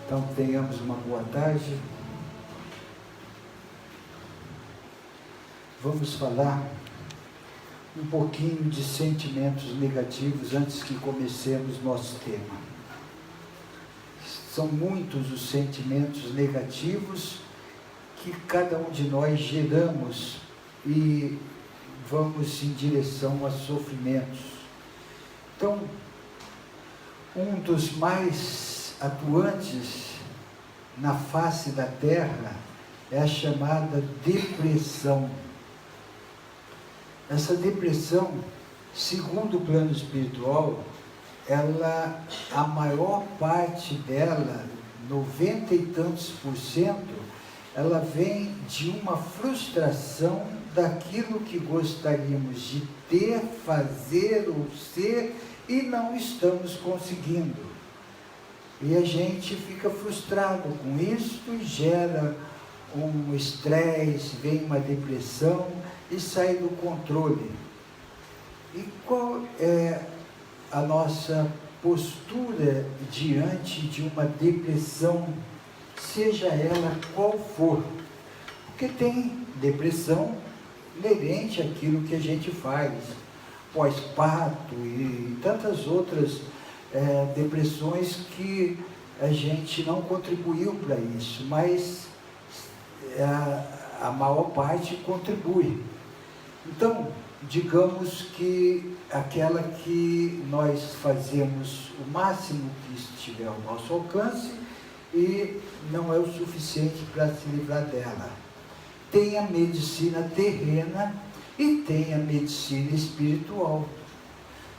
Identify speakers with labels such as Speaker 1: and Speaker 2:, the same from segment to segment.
Speaker 1: Então tenhamos uma boa tarde. Vamos falar um pouquinho de sentimentos negativos antes que comecemos nosso tema. São muitos os sentimentos negativos que cada um de nós geramos e vamos em direção a sofrimentos. Então, um dos mais atuantes na face da Terra é a chamada depressão. Essa depressão, segundo o plano espiritual, a maior parte dela, 90 e tantos %, ela vem de uma frustração daquilo que gostaríamos de ter, fazer ou ser e não estamos conseguindo. E a gente fica frustrado com isso e gera um estresse, vem uma depressão e sai do controle. E qual é a nossa postura diante de uma depressão, seja ela qual for? Porque tem depressão inerente àquilo que a gente faz, pós-parto e tantas outras depressões que a gente não contribuiu para isso, mas a maior parte contribui. Então, digamos que aquela que nós fazemos o máximo que estiver ao nosso alcance e não é o suficiente para se livrar dela. Tem a medicina terrena e tem a medicina espiritual.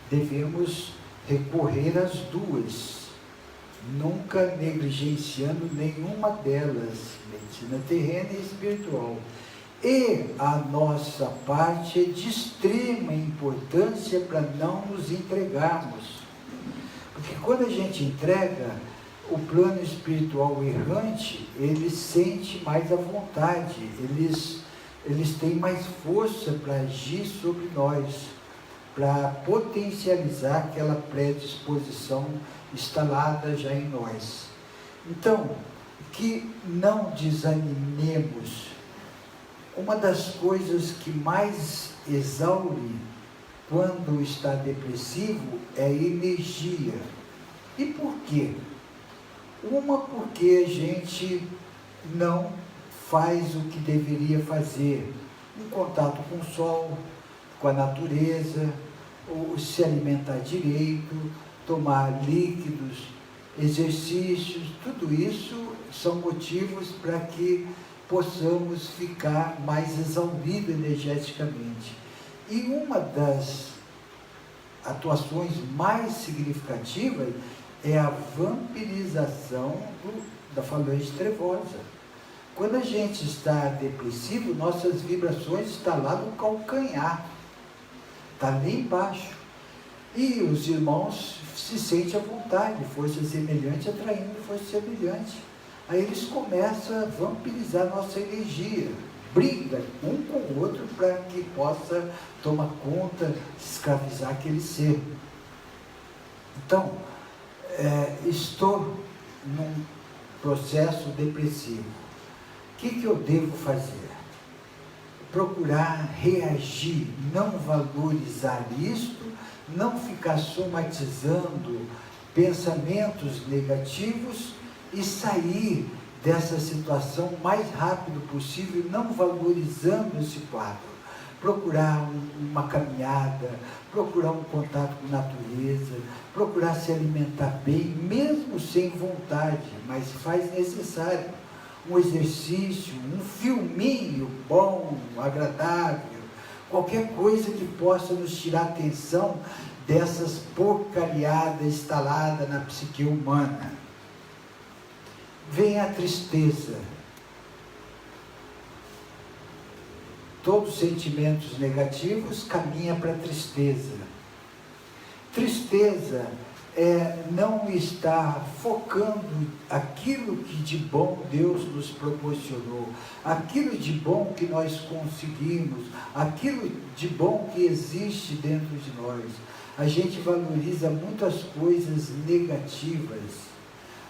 Speaker 1: Devemos recorrer às duas, nunca negligenciando nenhuma delas, medicina terrena e espiritual. E a nossa parte é de extrema importância para não nos entregarmos. Porque quando a gente entrega, o plano espiritual errante, ele sente mais à vontade, eles têm mais força para agir sobre nós, para potencializar aquela predisposição instalada já em nós. Então, que não desanimemos. Uma das coisas que mais exaure quando está depressivo é a energia. E por quê? Uma, porque a gente não faz o que deveria fazer, um contato com o sol, com a natureza, ou se alimentar direito, tomar líquidos, exercícios, tudo isso são motivos para que possamos ficar mais exauridos energeticamente. E uma das atuações mais significativas é a vampirização da falange trevosa. Quando a gente está depressivo, nossas vibrações estão lá no calcanhar, está lá embaixo. E os irmãos se sentem à vontade, força semelhante atraindo força semelhante. Aí eles começam a vampirizar nossa energia, briga um com o outro para que possa tomar conta, escravizar aquele ser. Então, estou num processo depressivo. O que eu devo fazer? Procurar reagir, não valorizar isto, não ficar somatizando pensamentos negativos e sair dessa situação o mais rápido possível, não valorizando esse quadro. Procurar uma caminhada, procurar um contato com a natureza, procurar se alimentar bem, mesmo sem vontade, mas faz necessário. Um exercício, um filminho bom, agradável, qualquer coisa que possa nos tirar a atenção dessas porcariadas instaladas na psique humana. Vem a tristeza. Todos os sentimentos negativos caminham para a tristeza. Tristeza é não estar focando aquilo que de bom Deus nos proporcionou, aquilo de bom que nós conseguimos, aquilo de bom que existe dentro de nós. A gente valoriza muitas coisas negativas.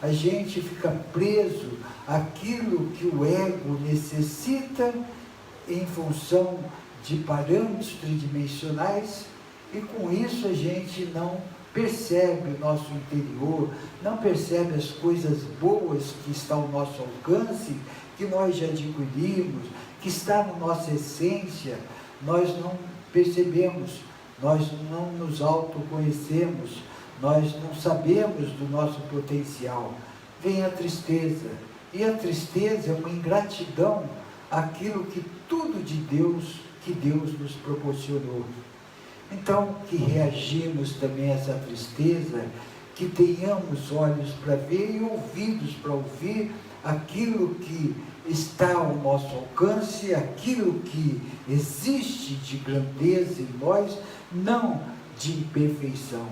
Speaker 1: a gente fica preso àquilo que o ego necessita em função de parâmetros tridimensionais, e com isso a gente não percebe o nosso interior, não percebe as coisas boas que estão ao nosso alcance, que nós já adquirimos, que está na nossa essência. Nós não percebemos, nós não nos autoconhecemos, nós não sabemos do nosso potencial. Vem a tristeza, e a tristeza é uma ingratidão àquilo que tudo de Deus, que Deus nos proporcionou. Então, que reagimos também a essa tristeza, que tenhamos olhos para ver e ouvidos para ouvir aquilo que está ao nosso alcance, aquilo que existe de grandeza em nós, não de imperfeição.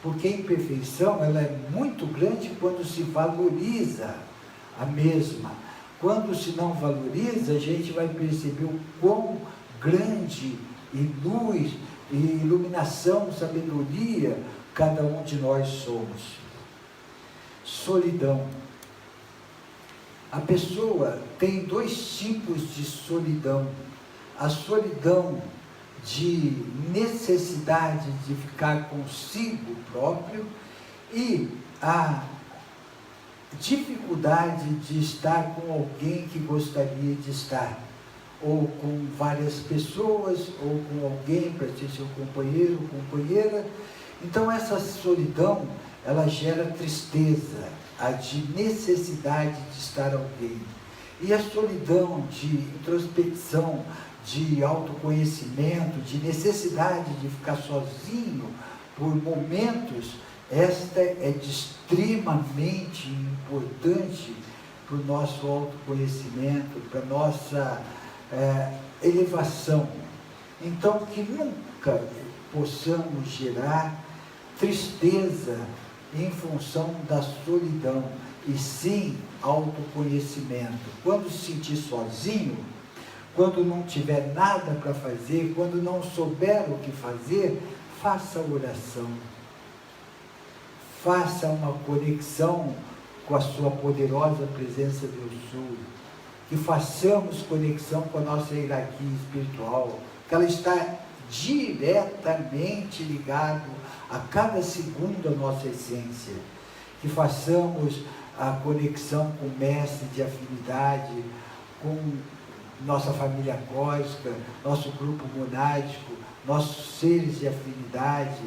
Speaker 1: Porque a imperfeição, ela é muito grande quando se valoriza a mesma. Quando se não valoriza, a gente vai perceber o quão grande e luz e iluminação, sabedoria, cada um de nós somos. Solidão. A pessoa tem dois tipos de solidão. A solidão de necessidade de ficar consigo próprio e a dificuldade de estar com alguém que gostaria de estar, ou com várias pessoas, ou com alguém para ser seu companheiro ou companheira. Então essa solidão, ela gera tristeza, a de necessidade de estar alguém. E a solidão de introspecção, de autoconhecimento, de necessidade de ficar sozinho por momentos, esta é extremamente importante para o nosso autoconhecimento, para a nossa elevação. Então, que nunca possamos gerar tristeza em função da solidão, e sim autoconhecimento. Quando se sentir sozinho, quando não tiver nada para fazer, quando não souber o que fazer, faça oração. Faça uma conexão com a sua poderosa presença do Eu Sou. Que façamos conexão com a nossa hierarquia espiritual, que ela está diretamente ligada a cada segundo à nossa essência. Que façamos a conexão com o mestre de afinidade, com nossa família cósmica, nosso grupo monádico, nossos seres de afinidade.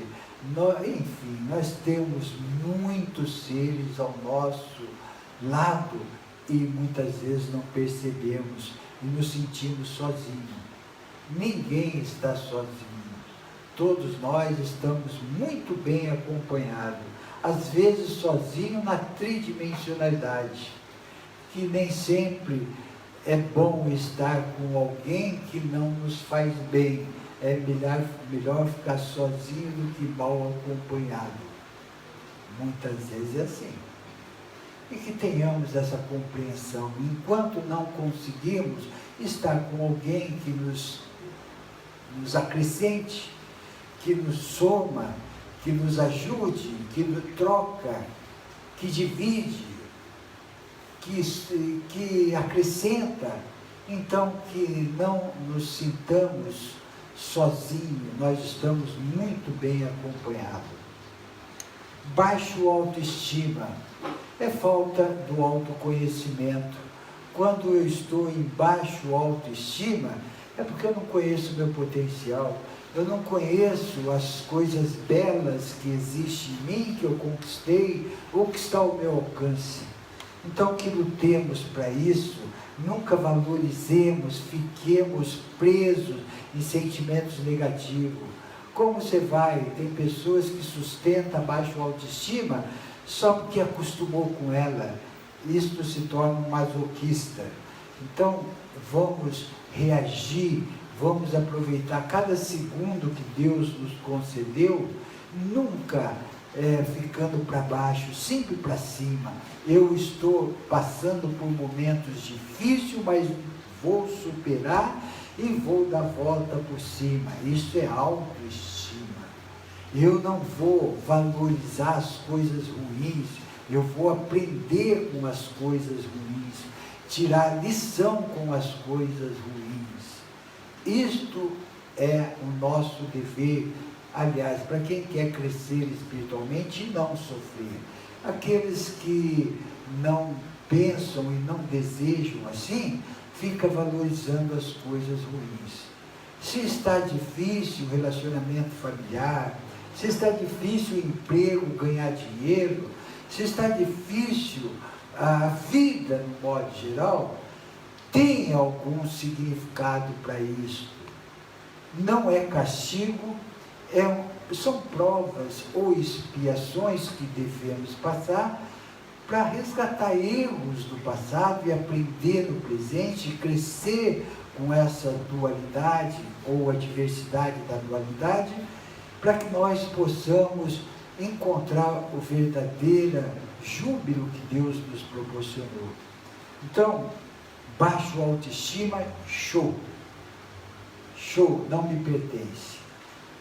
Speaker 1: Enfim, nós temos muitos seres ao nosso lado e muitas vezes não percebemos e nos sentimos sozinhos. Ninguém está sozinho. Todos nós estamos muito bem acompanhados. Às vezes sozinho na tridimensionalidade, que nem sempre é bom estar com alguém que não nos faz bem. É melhor ficar sozinho do que mal acompanhado. Muitas vezes é assim. E que tenhamos essa compreensão. Enquanto não conseguimos estar com alguém que nos acrescente, que nos soma, que nos ajude, que nos troca, que divide, que acrescenta, então que não nos sintamos sozinhos, nós estamos muito bem acompanhados. Baixo autoestima é falta do autoconhecimento. Quando eu estou em baixo autoestima, é porque eu não conheço o meu potencial, eu não conheço as coisas belas que existem em mim, que eu conquistei, ou que está ao meu alcance. Então que lutemos para isso, nunca valorizemos, fiquemos presos em sentimentos negativos. Como você vai? Tem pessoas que sustentam a baixa autoestima só porque acostumou com ela. Isto se torna um masoquista. Então, vamos reagir, vamos aproveitar cada segundo que Deus nos concedeu, nunca ficando para baixo, sempre para cima. Eu estou passando por momentos difíceis, mas vou superar e vou dar volta por cima. Isso é autoestima. Eu não vou valorizar as coisas ruins, eu vou aprender com as coisas ruins, tirar lição com as coisas ruins. Isto é o nosso dever, aliás, para quem quer crescer espiritualmente e não sofrer. Aqueles que não pensam e não desejam assim, fica valorizando as coisas ruins. Se está difícil o relacionamento familiar, se está difícil o emprego, ganhar dinheiro, se está difícil a vida no modo geral, tem algum significado para isso. Não é castigo, são provas ou expiações que devemos passar para resgatar erros do passado e aprender no presente, e crescer com essa dualidade ou a diversidade da dualidade, para que nós possamos encontrar o verdadeiro júbilo que Deus nos proporcionou. Então, baixo autoestima, show, não me pertence.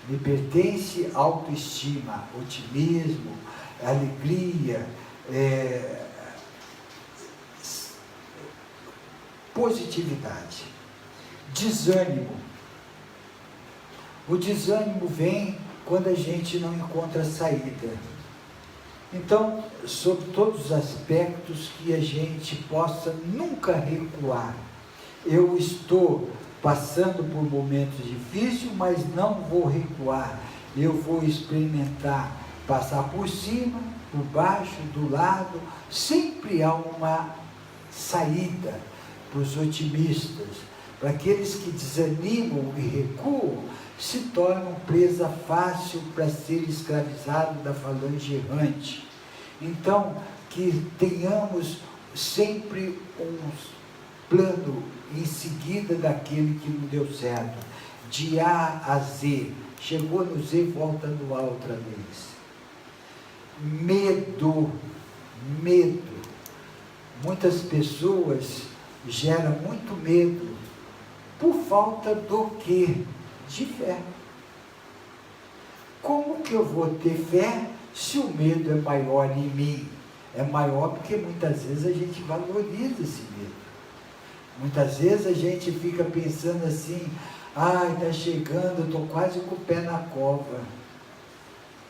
Speaker 1: Me pertence autoestima, otimismo, alegria, positividade. Desânimo. O desânimo vem quando a gente não encontra saída. Então, sobre todos os aspectos, que a gente possa nunca recuar. Eu estou passando por momentos difíceis, mas não vou recuar. Eu vou experimentar, passar por cima, por baixo, do lado. Sempre há uma saída para os otimistas. Para aqueles que desanimam e recuam, se tornam presa fácil para ser escravizado da falange errante. Então, que tenhamos sempre um plano em seguida daquele que não deu certo, de A a Z. Chegou no Z, volta no A outra vez. Medo. Muitas pessoas geram muito medo por falta do quê? De fé. Como que eu vou ter fé se o medo é maior em mim? É maior porque muitas vezes a gente valoriza esse medo. Muitas vezes a gente fica pensando assim: ai, está chegando, eu estou quase com o pé na cova.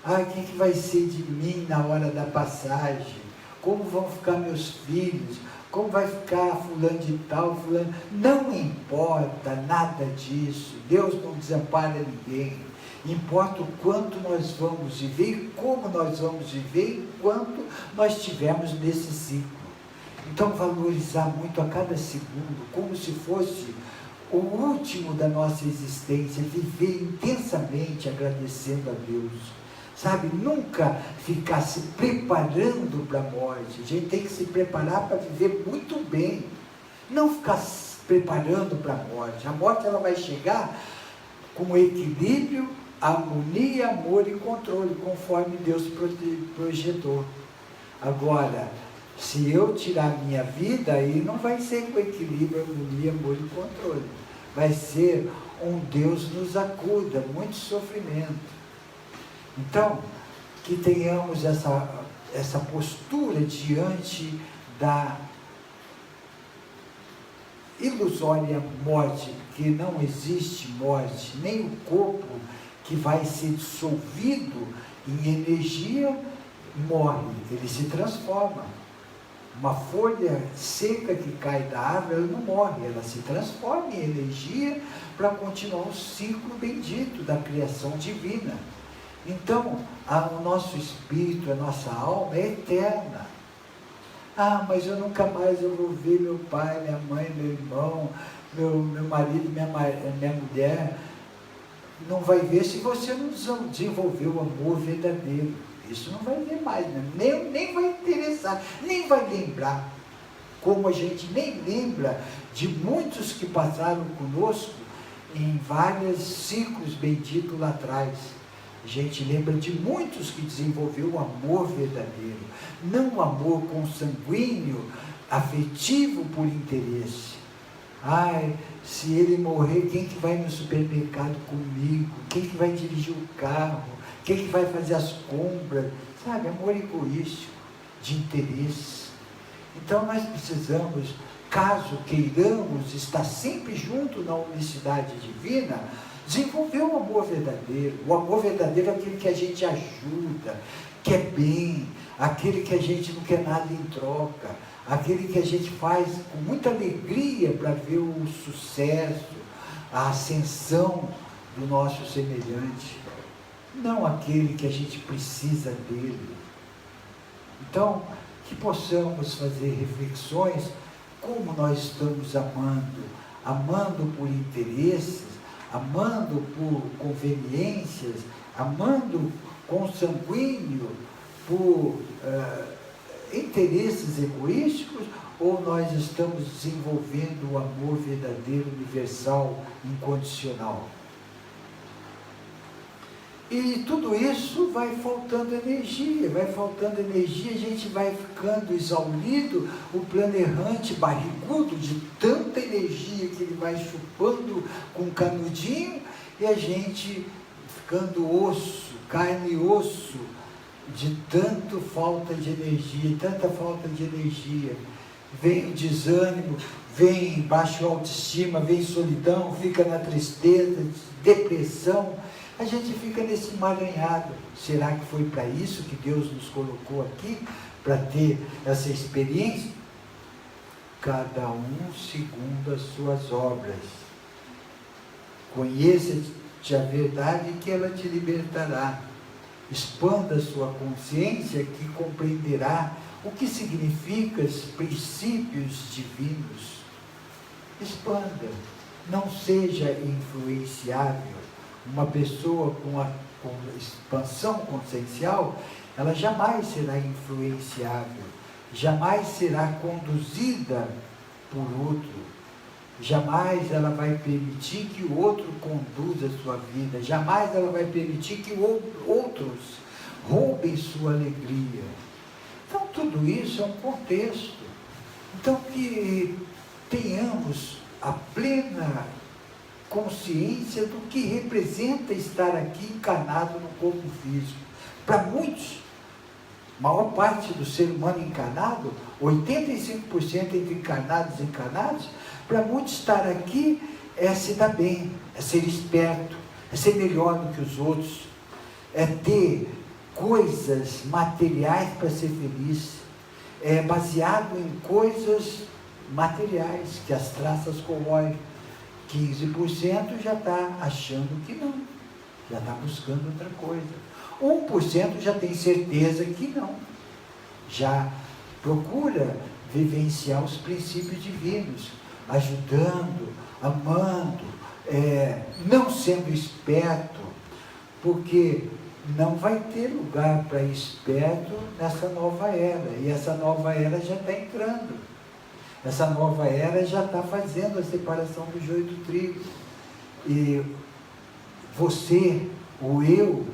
Speaker 1: Ai, o que vai ser de mim na hora da passagem? Como vão ficar meus filhos? Como vai ficar fulano de tal, fulano? Não importa nada disso. Deus não desampara ninguém. Importa o quanto nós vamos viver, como nós vamos viver, enquanto nós estivermos nesse ciclo. Então, valorizar muito a cada segundo, como se fosse o último da nossa existência, viver intensamente agradecendo a Deus. Sabe, nunca ficar se preparando para a morte. A gente tem que se preparar para viver muito bem. Não ficar se preparando para a morte. A morte, ela vai chegar com equilíbrio, harmonia, amor e controle, conforme Deus projetou. Agora, se eu tirar minha vida, aí não vai ser com equilíbrio, harmonia, amor e controle. Vai ser um Deus nos acuda, muito sofrimento. Então, que tenhamos essa postura diante da ilusória morte, porque não existe morte, nem o corpo que vai ser dissolvido em energia morre, ele se transforma. Uma folha seca que cai da árvore, ela não morre, ela se transforma em energia para continuar o ciclo bendito da criação divina. Então, o nosso espírito, a nossa alma é eterna. Ah, mas eu nunca mais vou ver meu pai, minha mãe, meu irmão, meu marido, minha mulher. Não vai ver se você não desenvolver o amor verdadeiro. Isso não vai ver mais, né? nem vai interessar, nem vai lembrar. Como a gente nem lembra de muitos que passaram conosco em vários ciclos benditos lá atrás. A gente lembra de muitos que desenvolveu o amor verdadeiro, não o amor consanguíneo, afetivo por interesse. Ai, se ele morrer, quem que vai no supermercado comigo? Quem que vai dirigir o carro? Quem que vai fazer as compras? Sabe, amor egoístico. de interesses. Então nós precisamos, caso queiramos estar sempre junto na unicidade divina, desenvolver o amor verdadeiro. O amor verdadeiro é aquele que a gente ajuda, quer bem, aquele que a gente não quer nada em troca, aquele que a gente faz com muita alegria para ver o sucesso, a ascensão do nosso semelhante, não aquele que a gente precisa dele. Então, que possamos fazer reflexões como nós estamos amando por interesses, amando por conveniências, amando consanguíneo por interesses egoísticos, ou nós estamos desenvolvendo o amor verdadeiro, universal, incondicional. E tudo isso vai faltando energia, a gente vai ficando exaurido, o plano errante, barrigudo, de tanta energia que ele vai chupando com um canudinho, e a gente ficando osso, carne e osso, de tanta falta de energia. Vem o desânimo, vem baixa autoestima, vem solidão, fica na tristeza, depressão. A gente fica nesse emaranhado. Será que foi para isso que Deus nos colocou aqui? Para ter essa experiência? Cada um segundo as suas obras. Conheça-te a verdade que ela te libertará. Expanda a sua consciência que compreenderá o que significa os princípios divinos. Expanda. Não seja influenciável. Uma pessoa com expansão consciencial, ela jamais será influenciável, jamais será conduzida por outro, jamais ela vai permitir que o outro conduza a sua vida, jamais ela vai permitir que outros roubem sua alegria. Então tudo isso é um contexto. Então que tenhamos a plena consciência do que representa estar aqui encarnado no corpo físico. Para muitos, maior parte do ser humano encarnado, 85% entre encarnados e desencarnados, para muitos estar aqui é se dar bem, é ser esperto, é ser melhor do que os outros, é ter coisas materiais para ser feliz, é baseado em coisas materiais que as traças corroem. 15% já está achando que não, já está buscando outra coisa. 1% já tem certeza que não, já procura vivenciar os princípios divinos, ajudando, amando, não sendo esperto, porque não vai ter lugar para esperto nessa nova era, e essa nova era já está entrando. Essa nova era já está fazendo a separação do joio e do trigo. E você, ou eu,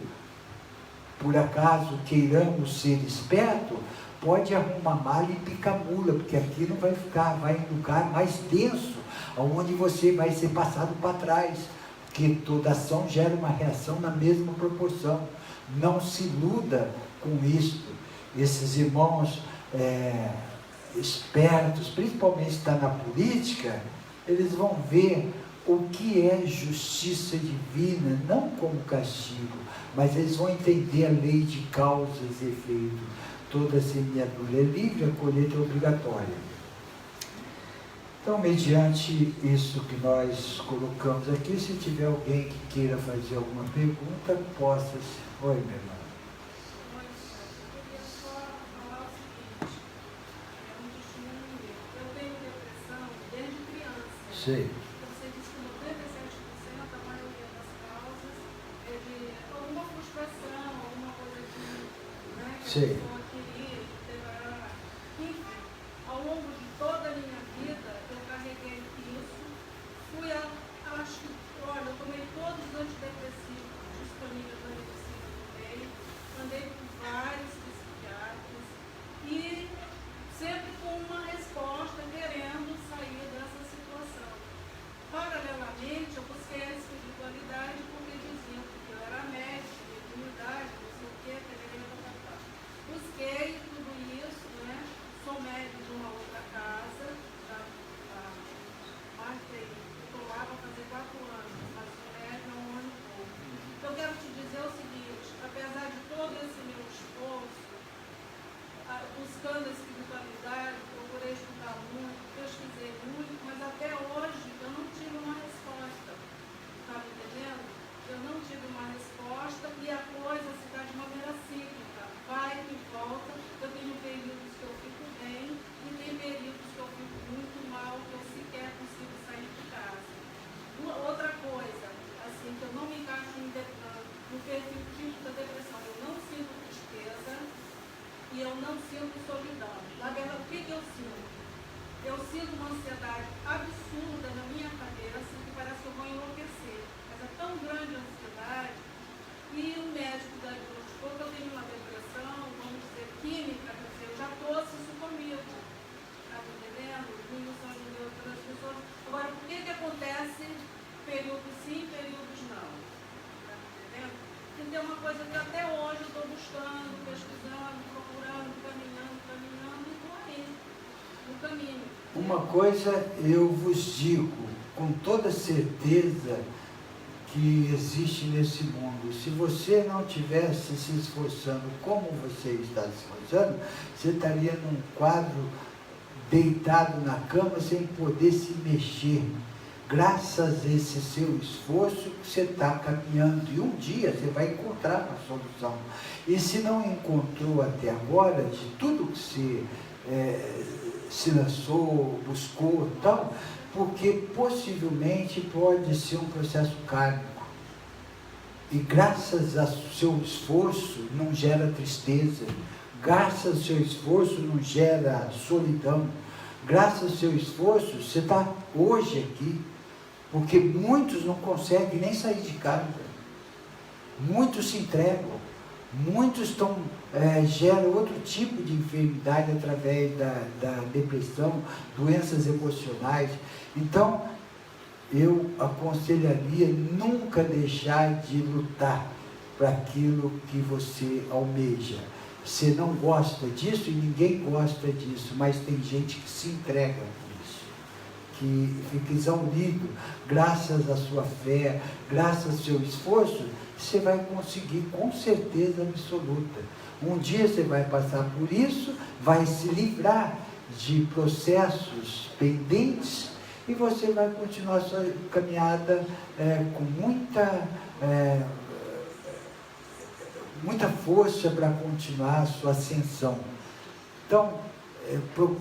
Speaker 1: por acaso queiramos ser esperto, pode arrumar malha e picar mula, porque aqui não vai ficar, vai em lugar mais denso, onde você vai ser passado para trás, porque toda ação gera uma reação na mesma proporção. Não se iluda com isto. Esses irmãos espertos, principalmente está na política, eles vão ver o que é justiça divina, não como castigo, mas eles vão entender a lei de causas e efeito. Toda semeadura é livre, a colheita é obrigatória. Então, mediante isso que nós colocamos aqui, se tiver alguém que queira fazer alguma pergunta, possa... Oi, meu irmão. Sei.
Speaker 2: Você disse que 97% a maioria das causas é de alguma frustração, alguma coisa que, né, que a pessoa queria, enfim, ao longo de toda a minha vida eu carreguei isso, olha, eu tomei todos os antidepressivos disponíveis na medicina do meio, andei por vários psiquiatras e sempre com uma resposta querendo sair dessa situação. Paralelamente, eu busquei a espiritualidade porque diziam que eu era médica, mediunidade, não sei o quê, busquei buscando a espiritualidade, procurei estudar muito, pesquisei muito, mas até hoje eu não tive uma resposta. Está me entendendo? Eu não tive uma resposta e a coisa se dá de maneira cíclica. Vai e volta. Eu tenho períodos que eu fico bem e tem períodos que eu fico muito mal, que eu sequer consigo sair de casa. Outra coisa, assim, que eu não me encaixo no perfil tipo da depressão. Eu não sinto tristeza e eu não sinto solidão. Na verdade, o que eu sinto? Eu sinto uma ansiedade absurda na minha cabeça, que parece que eu vou enlouquecer. Mas é tão grande a ansiedade. E o médico diagnosticou que eu tenho uma depressão, vamos dizer, química, quer dizer, eu já trouxe isso comigo. Está me entendendo? Diminuição de neurotransmissores. Agora, por que acontece períodos sim, períodos não? Está me entendendo? Então, é uma coisa que até hoje eu estou buscando, pesquisando, procurando, caminhando, e estou aí, no caminho.
Speaker 1: Uma coisa eu vos digo, com toda certeza, que existe nesse mundo. Se você não tivesse se esforçando como você está se esforçando, você estaria num quadro deitado na cama sem poder se mexer. Graças a esse seu esforço, você está caminhando e um dia você vai encontrar uma solução. E se não encontrou até agora, de tudo que você se lançou, buscou e tal, porque possivelmente pode ser um processo kármico. E graças ao seu esforço não gera tristeza, graças ao seu esforço não gera solidão, graças ao seu esforço você está hoje aqui, porque muitos não conseguem nem sair de casa, muitos se entregam, muitos geram outro tipo de enfermidade através da depressão, doenças emocionais. Então, eu aconselharia nunca deixar de lutar para aquilo que você almeja. Você não gosta disso e ninguém gosta disso, mas tem gente que se entrega por isso, que fica exaurido. Graças à sua fé, graças ao seu esforço, você vai conseguir com certeza absoluta. Um dia você vai passar por isso, vai se livrar de processos pendentes e você vai continuar a sua caminhada com muita força para continuar a sua ascensão. Então,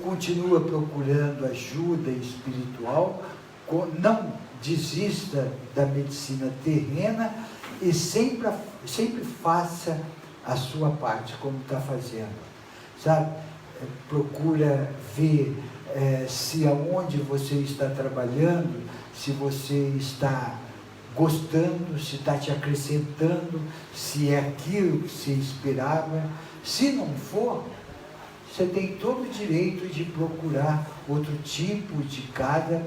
Speaker 1: continua procurando ajuda espiritual, não desista da medicina terrena e sempre faça a sua parte, como está fazendo, sabe? Procura ver se aonde você está trabalhando, se você está gostando, se está te acrescentando, se é aquilo que você esperava. Se não for, você tem todo o direito de procurar outro tipo de casa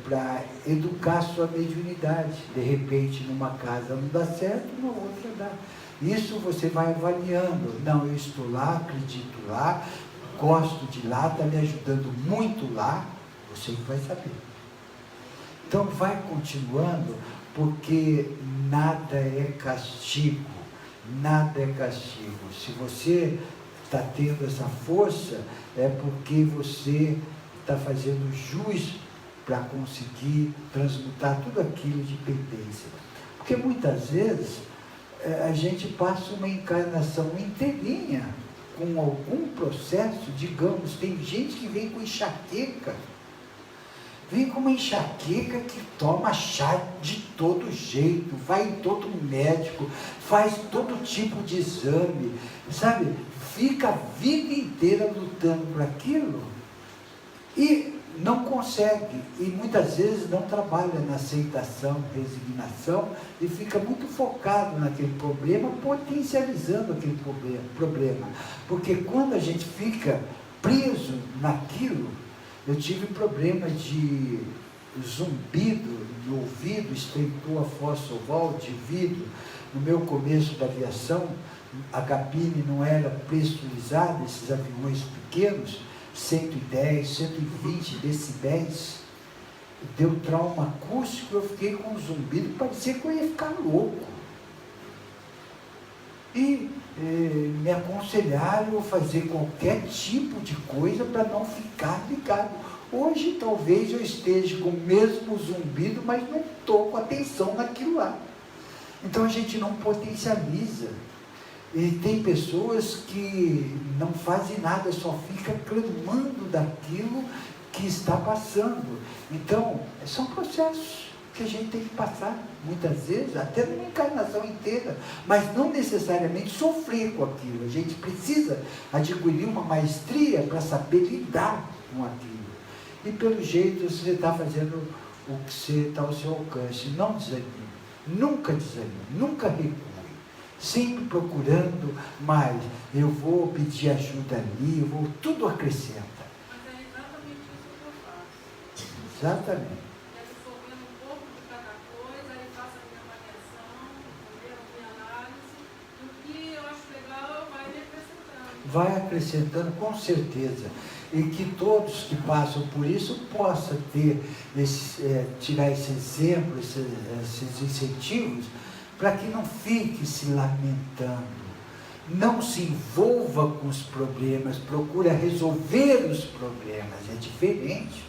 Speaker 1: para educar sua mediunidade. De repente, numa casa não dá certo, na outra dá. Isso você vai avaliando. Não, eu estou lá, acredito lá, gosto de lá, está me ajudando muito lá. Você que vai saber. Então, vai continuando, porque nada é castigo. Nada é castigo. Se você está tendo essa força, é porque você está fazendo jus para conseguir transmutar tudo aquilo de pendência. Porque muitas vezes a gente passa uma encarnação inteirinha com algum processo, digamos, tem gente que vem com enxaqueca, vem com uma enxaqueca que toma chá de todo jeito, vai em todo médico, faz todo tipo de exame, sabe? Fica a vida inteira lutando por aquilo e não consegue, e muitas vezes não trabalha na aceitação, resignação, e fica muito focado naquele problema, potencializando aquele problema. Porque quando a gente fica preso naquilo, eu tive problema de zumbido no ouvido, estreitou a fossa oval de vidro, no meu começo da aviação, a cabine não era pressurizada, esses aviões pequenos, 110, 120 decibéis, deu trauma acústico, eu fiquei com um zumbido, parecia que eu ia ficar louco. E me aconselharam a fazer qualquer tipo de coisa para não ficar ligado. Hoje talvez eu esteja com o mesmo zumbido, mas não estou com atenção naquilo lá. Então a gente não potencializa. E tem pessoas que não fazem nada, só fica clamando daquilo que está passando. Então, são processos que a gente tem que passar, muitas vezes, até numa encarnação inteira, mas não necessariamente sofrer com aquilo. A gente precisa adquirir uma maestria para saber lidar com aquilo. E pelo jeito você está fazendo o que você está ao seu alcance. Não desanime, nunca recue. Sempre procurando mais. Eu vou pedir ajuda ali, eu vou, tudo acrescenta.
Speaker 2: Mas é exatamente isso que eu faço.
Speaker 1: Exatamente.
Speaker 2: Absorvendo um pouco de cada coisa, aí faço a minha avaliação, a minha análise, e o que eu acho legal vai me acrescentando.
Speaker 1: Vai acrescentando, com certeza. E que todos que passam por isso possam ter tirar esse exemplo, esses incentivos, para que não fique se lamentando. Não se envolva com os problemas, procura resolver os problemas, é diferente.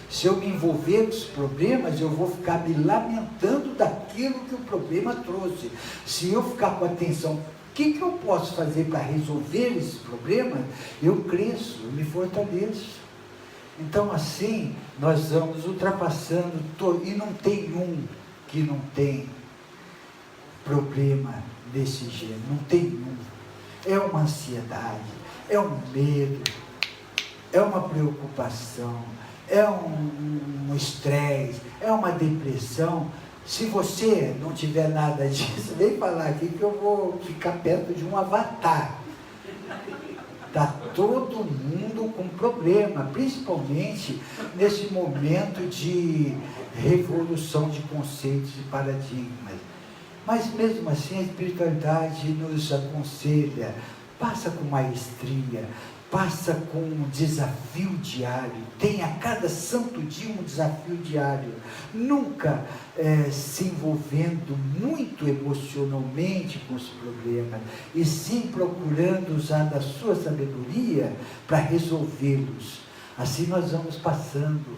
Speaker 1: Se eu me envolver com os problemas, eu vou ficar me lamentando daquilo que o problema trouxe. Se eu ficar com atenção, o que eu posso fazer para resolver esse problema? Eu cresço, eu me fortaleço. Então assim, nós vamos ultrapassando, e não tem um que não tem problema desse gênero, não tem um. É uma ansiedade, é um medo, é uma preocupação, é um estresse, é uma depressão. Se você não tiver nada disso, vem falar aqui que eu vou ficar perto de um avatar. Está todo mundo com problema, principalmente nesse momento de revolução de conceitos e paradigmas. Mas mesmo assim a espiritualidade nos aconselha, passa com maestria, passa com um desafio diário, tem a cada santo dia um desafio diário, nunca se envolvendo muito emocionalmente com os problemas, e sim procurando usar da sua sabedoria para resolvê-los. Assim nós vamos passando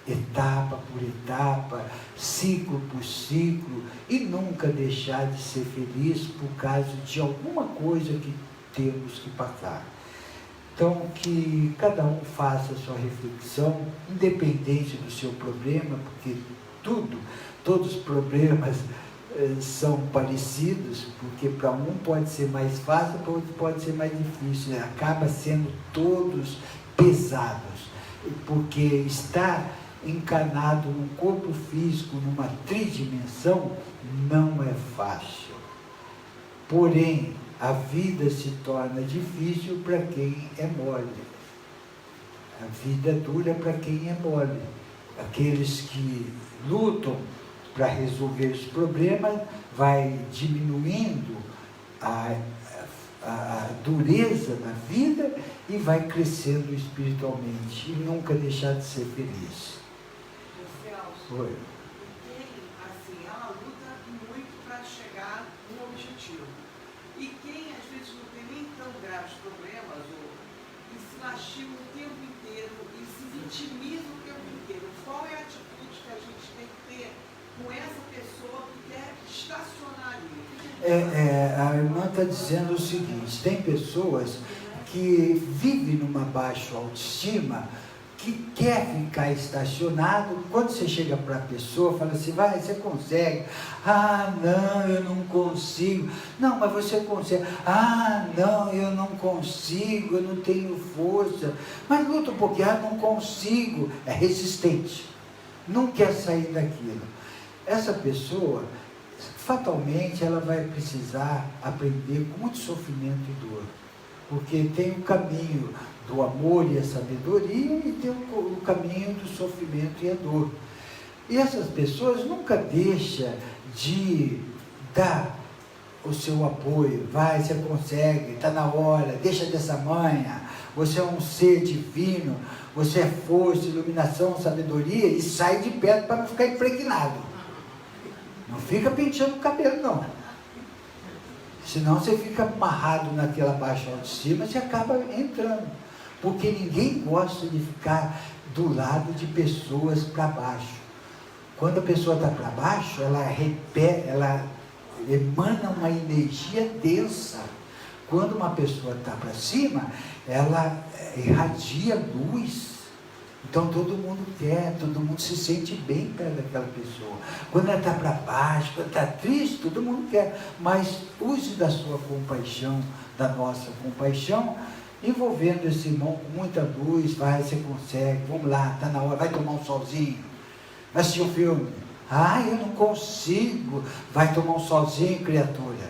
Speaker 1: etapa por etapa, ciclo por ciclo, e nunca deixar de ser feliz por causa de alguma coisa que temos que passar. Então, que cada um faça a sua reflexão, independente do seu problema, porque todos os problemas são parecidos, porque para um pode ser mais fácil, para outro pode ser mais difícil, acaba sendo todos pesados, porque estar encarnado num corpo físico, numa tridimensão, não é fácil. Porém, a vida se torna difícil para quem é mole. A vida dura para quem é mole. Aqueles que lutam para resolver os problemas, vai diminuindo a dureza da vida e vai crescendo espiritualmente, e nunca deixar de ser feliz.
Speaker 3: Oi. Assim, é uma luta muito para chegar no objetivo. E quem às vezes não tem nem tão graves problemas, e se lastima o tempo inteiro, e se vitimiza o tempo inteiro, qual é a atitude que a gente tem que ter com essa pessoa que quer estacionar ali?
Speaker 1: A irmã está dizendo o seguinte: tem pessoas que vivem numa baixa autoestima, que quer ficar estacionado. Quando você chega para a pessoa, fala assim, vai, você consegue? Ah, não, eu não consigo. Não, mas você consegue. Ah, não, eu não consigo, eu não tenho força. Mas luta um pouquinho, ah, não consigo. É resistente, não quer sair daquilo. Essa pessoa, fatalmente, ela vai precisar aprender com muito sofrimento e dor, porque tem o caminho do amor e a sabedoria, e tem o caminho do sofrimento e a dor. E essas pessoas nunca deixam de dar o seu apoio. Vai, você consegue, está na hora, deixa dessa manha, você é um ser divino, você é força, iluminação, sabedoria, e sai de perto para não ficar impregnado. Não fica penteando o cabelo, não. Senão você fica amarrado naquela baixa autoestima, você acaba entrando. Porque ninguém gosta de ficar do lado de pessoas para baixo. Quando a pessoa está para baixo, ela emana uma energia densa. Quando uma pessoa está para cima, ela irradia luz. Então todo mundo quer, todo mundo se sente bem perto daquela pessoa. Quando ela está para baixo, quando está triste, todo mundo quer. Mas use da sua compaixão, da nossa compaixão, envolvendo esse irmão com muita luz. Vai, você consegue, vamos lá, está na hora, vai tomar um solzinho, vai assistir um filme. Ai, eu não consigo. Vai tomar um solzinho, criatura.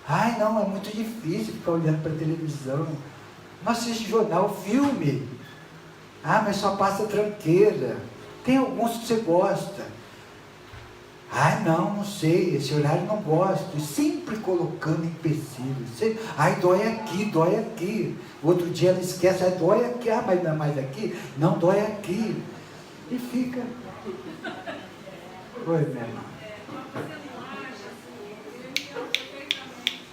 Speaker 1: Ai, não, é muito difícil ficar olhando para a televisão. Não assiste jornal, filme. Ah, mas só passa tranqueira. Tem alguns que você gosta. Ah, não sei, esse horário não gosto. Sempre colocando empecilhos. Ai, dói aqui, dói aqui. Outro dia ela esquece, ai, dói aqui. Ah, mas não é mais aqui? Não, dói aqui. E fica. Oi, minha irmã.
Speaker 2: Mas você não acha assim, eu entendo perfeitamente,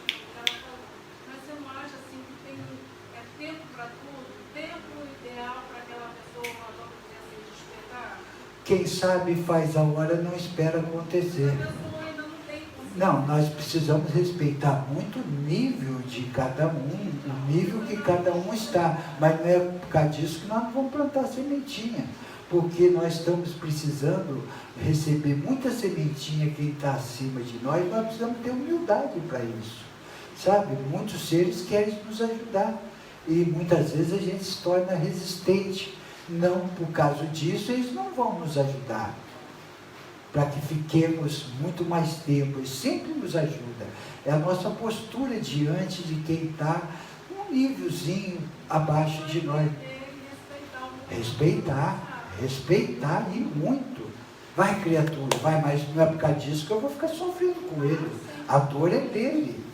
Speaker 2: mas você não acha assim que tem tempo para tudo, tempo ideal para aquela pessoa, vamos dizer assim, despertar?
Speaker 1: Quem sabe faz a hora, não espera acontecer.
Speaker 2: A pessoa ainda não tem consciência.
Speaker 1: Não, nós precisamos respeitar muito o nível de cada um, o nível que cada um está. Mas não é por causa disso que nós não vamos plantar sementinha. Porque nós estamos precisando receber muita sementinha quem está acima de nós precisamos ter humildade para isso. Sabe? Muitos seres querem nos ajudar. E muitas vezes a gente se torna resistente. Não por causa disso, eles não vão nos ajudar. Para que fiquemos muito mais tempo. Eles sempre nos ajudam. É a nossa postura diante de quem está um nívelzinho abaixo de nós. Respeitar e muito. Vai, criatura, vai, mas não é por causa disso que eu vou ficar sofrendo com ele. A dor é dele.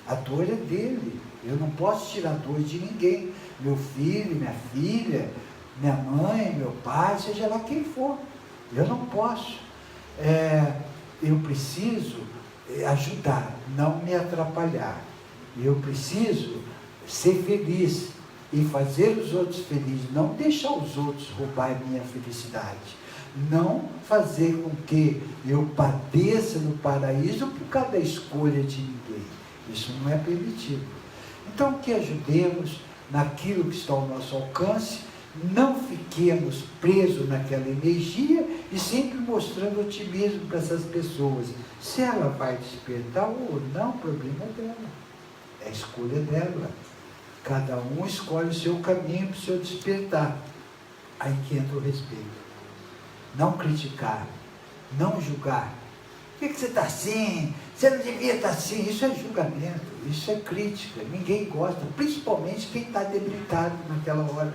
Speaker 1: A dor é dele. Eu não posso tirar a dor de ninguém. Meu filho, minha filha, minha mãe, meu pai, seja lá quem for. Eu não posso. Eu preciso ajudar, não me atrapalhar. Eu preciso ser feliz e fazer os outros felizes, não deixar os outros roubar a minha felicidade, não fazer com que eu padeça no paraíso por causa da escolha de ninguém. Isso não é permitido. Então, que ajudemos naquilo que está ao nosso alcance, não fiquemos presos naquela energia e sempre mostrando otimismo para essas pessoas. Se ela vai despertar ou não, o problema é dela, é a escolha dela. Cada um escolhe o seu caminho para o seu despertar. Aí que entra o respeito. Não criticar, não julgar. Por que você está assim? Você não devia estar assim. Isso é julgamento, isso é crítica. Ninguém gosta, principalmente quem está debilitado naquela hora.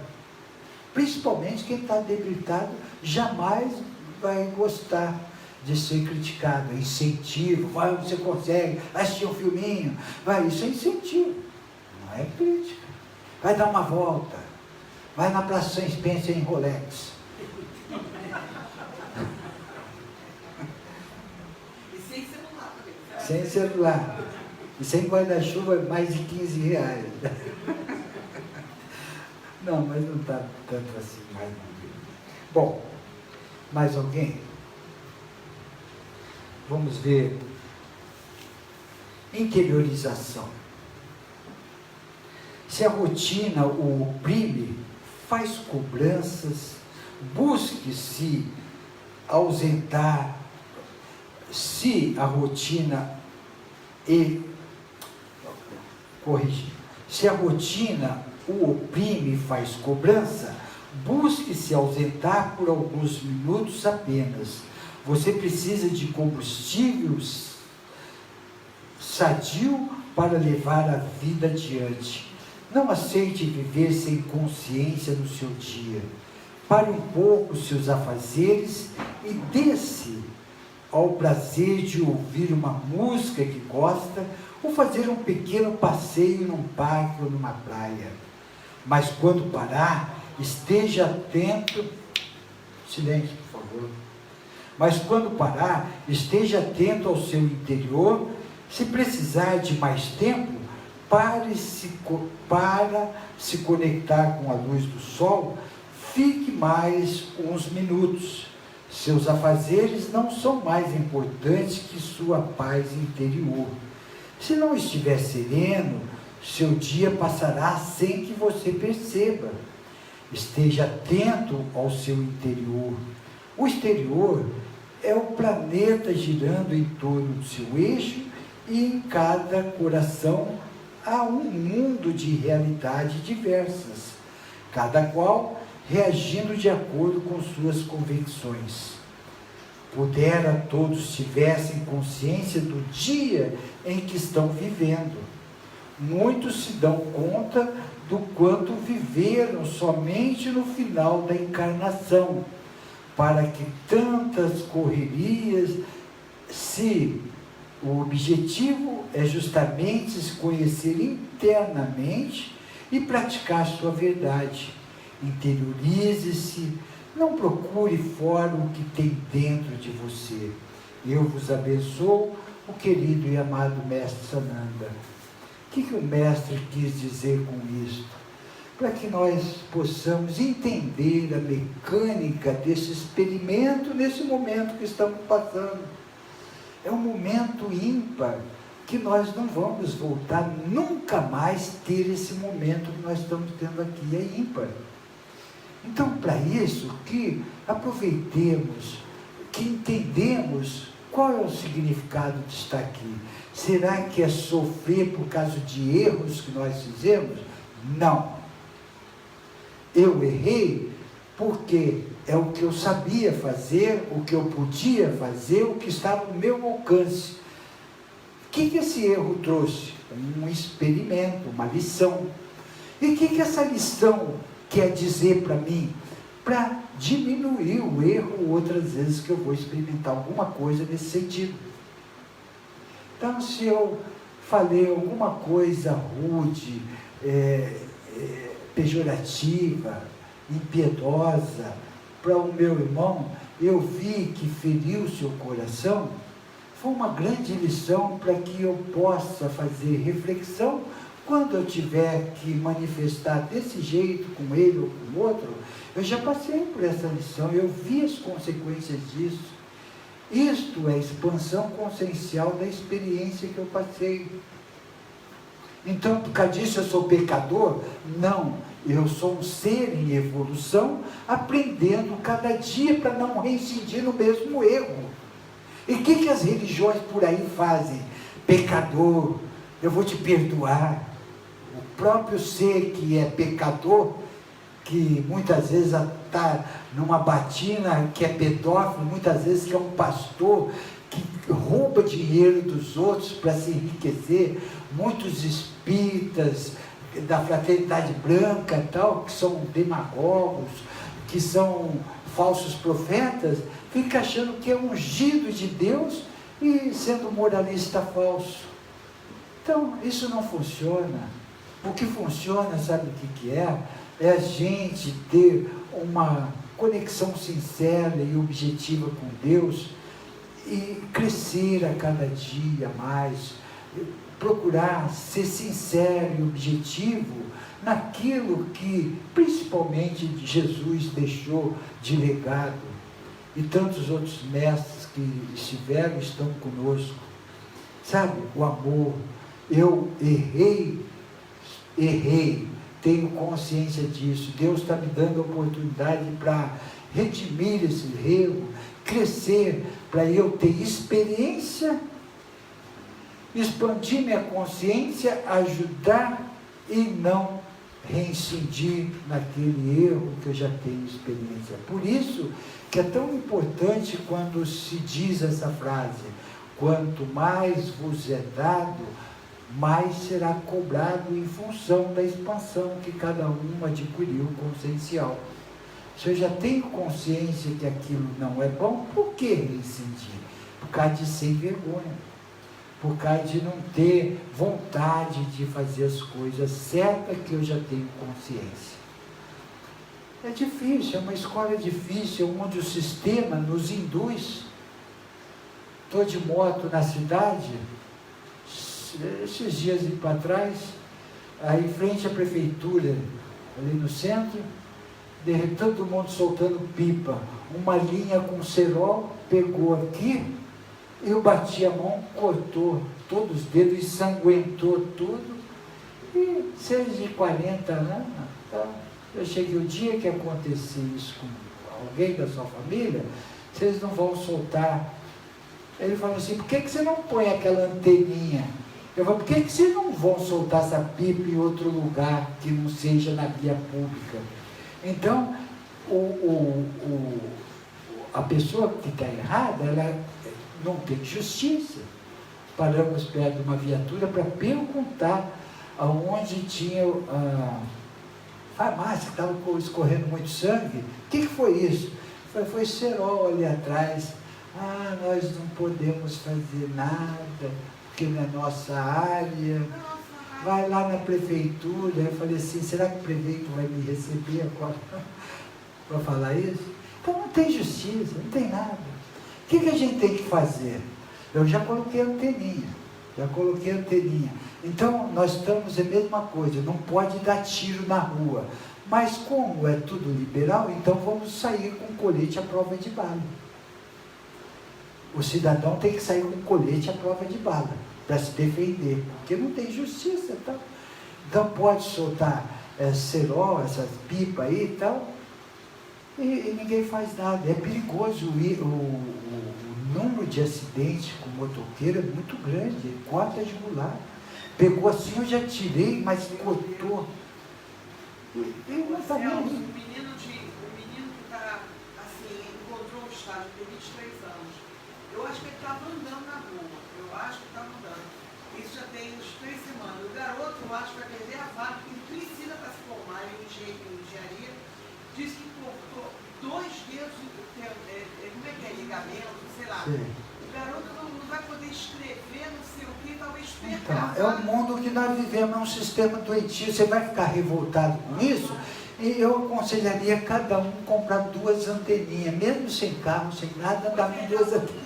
Speaker 1: Principalmente quem está debilitado jamais vai gostar de ser criticado. É incentivo, vai, você consegue, assistir um filminho. Vai, isso é incentivo. Não é crítica. Vai dar uma volta. Vai na Praça São Spencer em Rolex.
Speaker 3: E sem celular também.
Speaker 1: Sem celular. E sem guarda-chuva, mais de R$15. Não, mas não está tanto assim mais não. Bom, mais alguém? Vamos ver. Interiorização. Se a rotina o oprime, faz cobranças, busque se ausentar. Se a rotina se a rotina o oprime e faz cobrança, busque se ausentar por alguns minutos apenas. Você precisa de combustíveis sadio para levar a vida adiante. Não aceite viver sem consciência no seu dia. Pare um pouco os seus afazeres e dê-se ao prazer de ouvir uma música que gosta ou fazer um pequeno passeio num parque ou numa praia. Mas quando parar, esteja atento. Silêncio, por favor. Mas quando parar, esteja atento ao seu interior Se precisar de mais tempo, para se conectar com a luz do sol, fique mais uns minutos. Seus afazeres não são mais importantes que sua paz interior. Se não estiver sereno, seu dia passará sem que você perceba. Esteja atento ao seu interior. O exterior é o planeta girando em torno do seu eixo, e em cada coração há um mundo de realidades diversas, cada qual reagindo de acordo com suas convicções. Pudera todos tivessem consciência do dia em que estão vivendo. Muitos se dão conta do quanto viveram somente no final da encarnação, para que tantas correrias, se o objetivo é justamente se conhecer internamente e praticar sua verdade. Interiorize-se, não procure fora o que tem dentro de você. Eu vos abençoo, o querido e amado Mestre Sananda. O que o Mestre quis dizer com isto? Para que nós possamos entender a mecânica desse experimento nesse momento que estamos passando. É um momento ímpar, que nós não vamos voltar nunca mais ter esse momento que nós estamos tendo aqui, é ímpar. Então, para isso, que aproveitemos, que entendemos qual é o significado de estar aqui. Será que é sofrer por causa de erros que nós fizemos? Não. Eu errei porque é o que eu sabia fazer, o que eu podia fazer, o que estava no meu alcance. O que esse erro trouxe? Um experimento, uma lição. E o que essa lição quer dizer para mim? Para diminuir o erro outras vezes que eu vou experimentar alguma coisa nesse sentido. Então, se eu falei alguma coisa rude, pejorativa, impiedosa para o meu irmão, eu vi que feriu seu coração, foi uma grande lição para que eu possa fazer reflexão quando eu tiver que manifestar desse jeito com ele ou com o outro. Eu já passei por essa lição, eu vi as consequências disso. Isto é expansão consciencial da experiência que eu passei. Então, por causa disso eu sou pecador? Não, eu sou um ser em evolução, aprendendo cada dia para não reincidir no mesmo erro. E o que as religiões por aí fazem? Pecador, eu vou te perdoar. O próprio ser que é pecador, que muitas vezes está numa batina, que é pedófilo, muitas vezes que é um pastor, que rouba dinheiro dos outros para se enriquecer, muitos espíritas da fraternidade branca e tal, que são demagogos, que são falsos profetas, fica achando que é ungido de Deus e sendo moralista falso. Então, isso não funciona. O que funciona, sabe o que é? É a gente ter uma conexão sincera e objetiva com Deus e crescer a cada dia mais, procurar ser sincero e objetivo naquilo que principalmente Jesus deixou de legado, e tantos outros mestres que estiveram, estão conosco. Sabe, o amor. Eu errei, tenho consciência disso. Deus está me dando a oportunidade para redimir esse erro, crescer, para eu ter experiência, expandir minha consciência, ajudar e não reincidir naquele erro que eu já tenho experiência. Por isso que é tão importante quando se diz essa frase: quanto mais vos é dado, mais será cobrado em função da expansão que cada um adquiriu consciencial. Se eu já tenho consciência que aquilo não é bom, por que reincidir? Por causa de sem vergonha, por causa de não ter vontade de fazer as coisas certas que eu já tenho consciência. É difícil, é uma escola difícil, onde o sistema nos induz. Estou de moto na cidade, esses dias para trás, aí em frente à prefeitura, ali no centro, todo mundo soltando pipa, uma linha com cerol, pegou aqui, eu bati a mão, cortou todos os dedos, ensanguentou tudo, e 6h40 anos, então, eu cheguei, o dia que acontecer isso com alguém da sua família, vocês não vão soltar. Ele falou assim, por que você não põe aquela anteninha? Eu falei, por que vocês não vão soltar essa pipa em outro lugar que não seja na via pública? Então, a pessoa que está errada, ela não tem justiça. Paramos perto de uma viatura para perguntar aonde tinha a farmácia, que estava escorrendo muito sangue. O que foi isso? Foi cerol ali atrás. Ah, nós não podemos fazer nada, porque não é nossa área. Vai lá na prefeitura. Eu falei assim, será que o prefeito vai me receber agora para falar isso? Então não tem justiça, não tem nada. O que a gente tem que fazer? Eu já coloquei anteninha. Então, nós estamos a mesma coisa, não pode dar tiro na rua. Mas como é tudo liberal, então vamos sair com colete à prova de bala. O cidadão tem que sair com colete à prova de bala, para se defender, porque não tem justiça. Tá? Então pode soltar cerol, essas pipas aí e tal, e ninguém faz nada. É perigoso. O número de acidentes com motoqueiro é muito grande, corta a jugular. Pegou assim, eu já tirei, mas cortou.
Speaker 3: Celso, o menino que está assim, encontrou um estágio, tem 23 anos. Eu acho que ele estava andando na rua. Isso já tem uns 3 semanas. O garoto, eu acho, vai perder a vaga, porque ele precisa para se formar em engenharia. Disse que cortou 2 dedos, como é que é, ligamento, sei lá. Sim. O garoto não vai poder escrever, não sei o que, talvez perca.
Speaker 1: Então, é o mundo que nós vivemos, é um sistema doentio. Você vai ficar revoltado com isso? E eu aconselharia cada um comprar 2 anteninhas, mesmo sem carro, sem nada, andar com 2 anteninhas.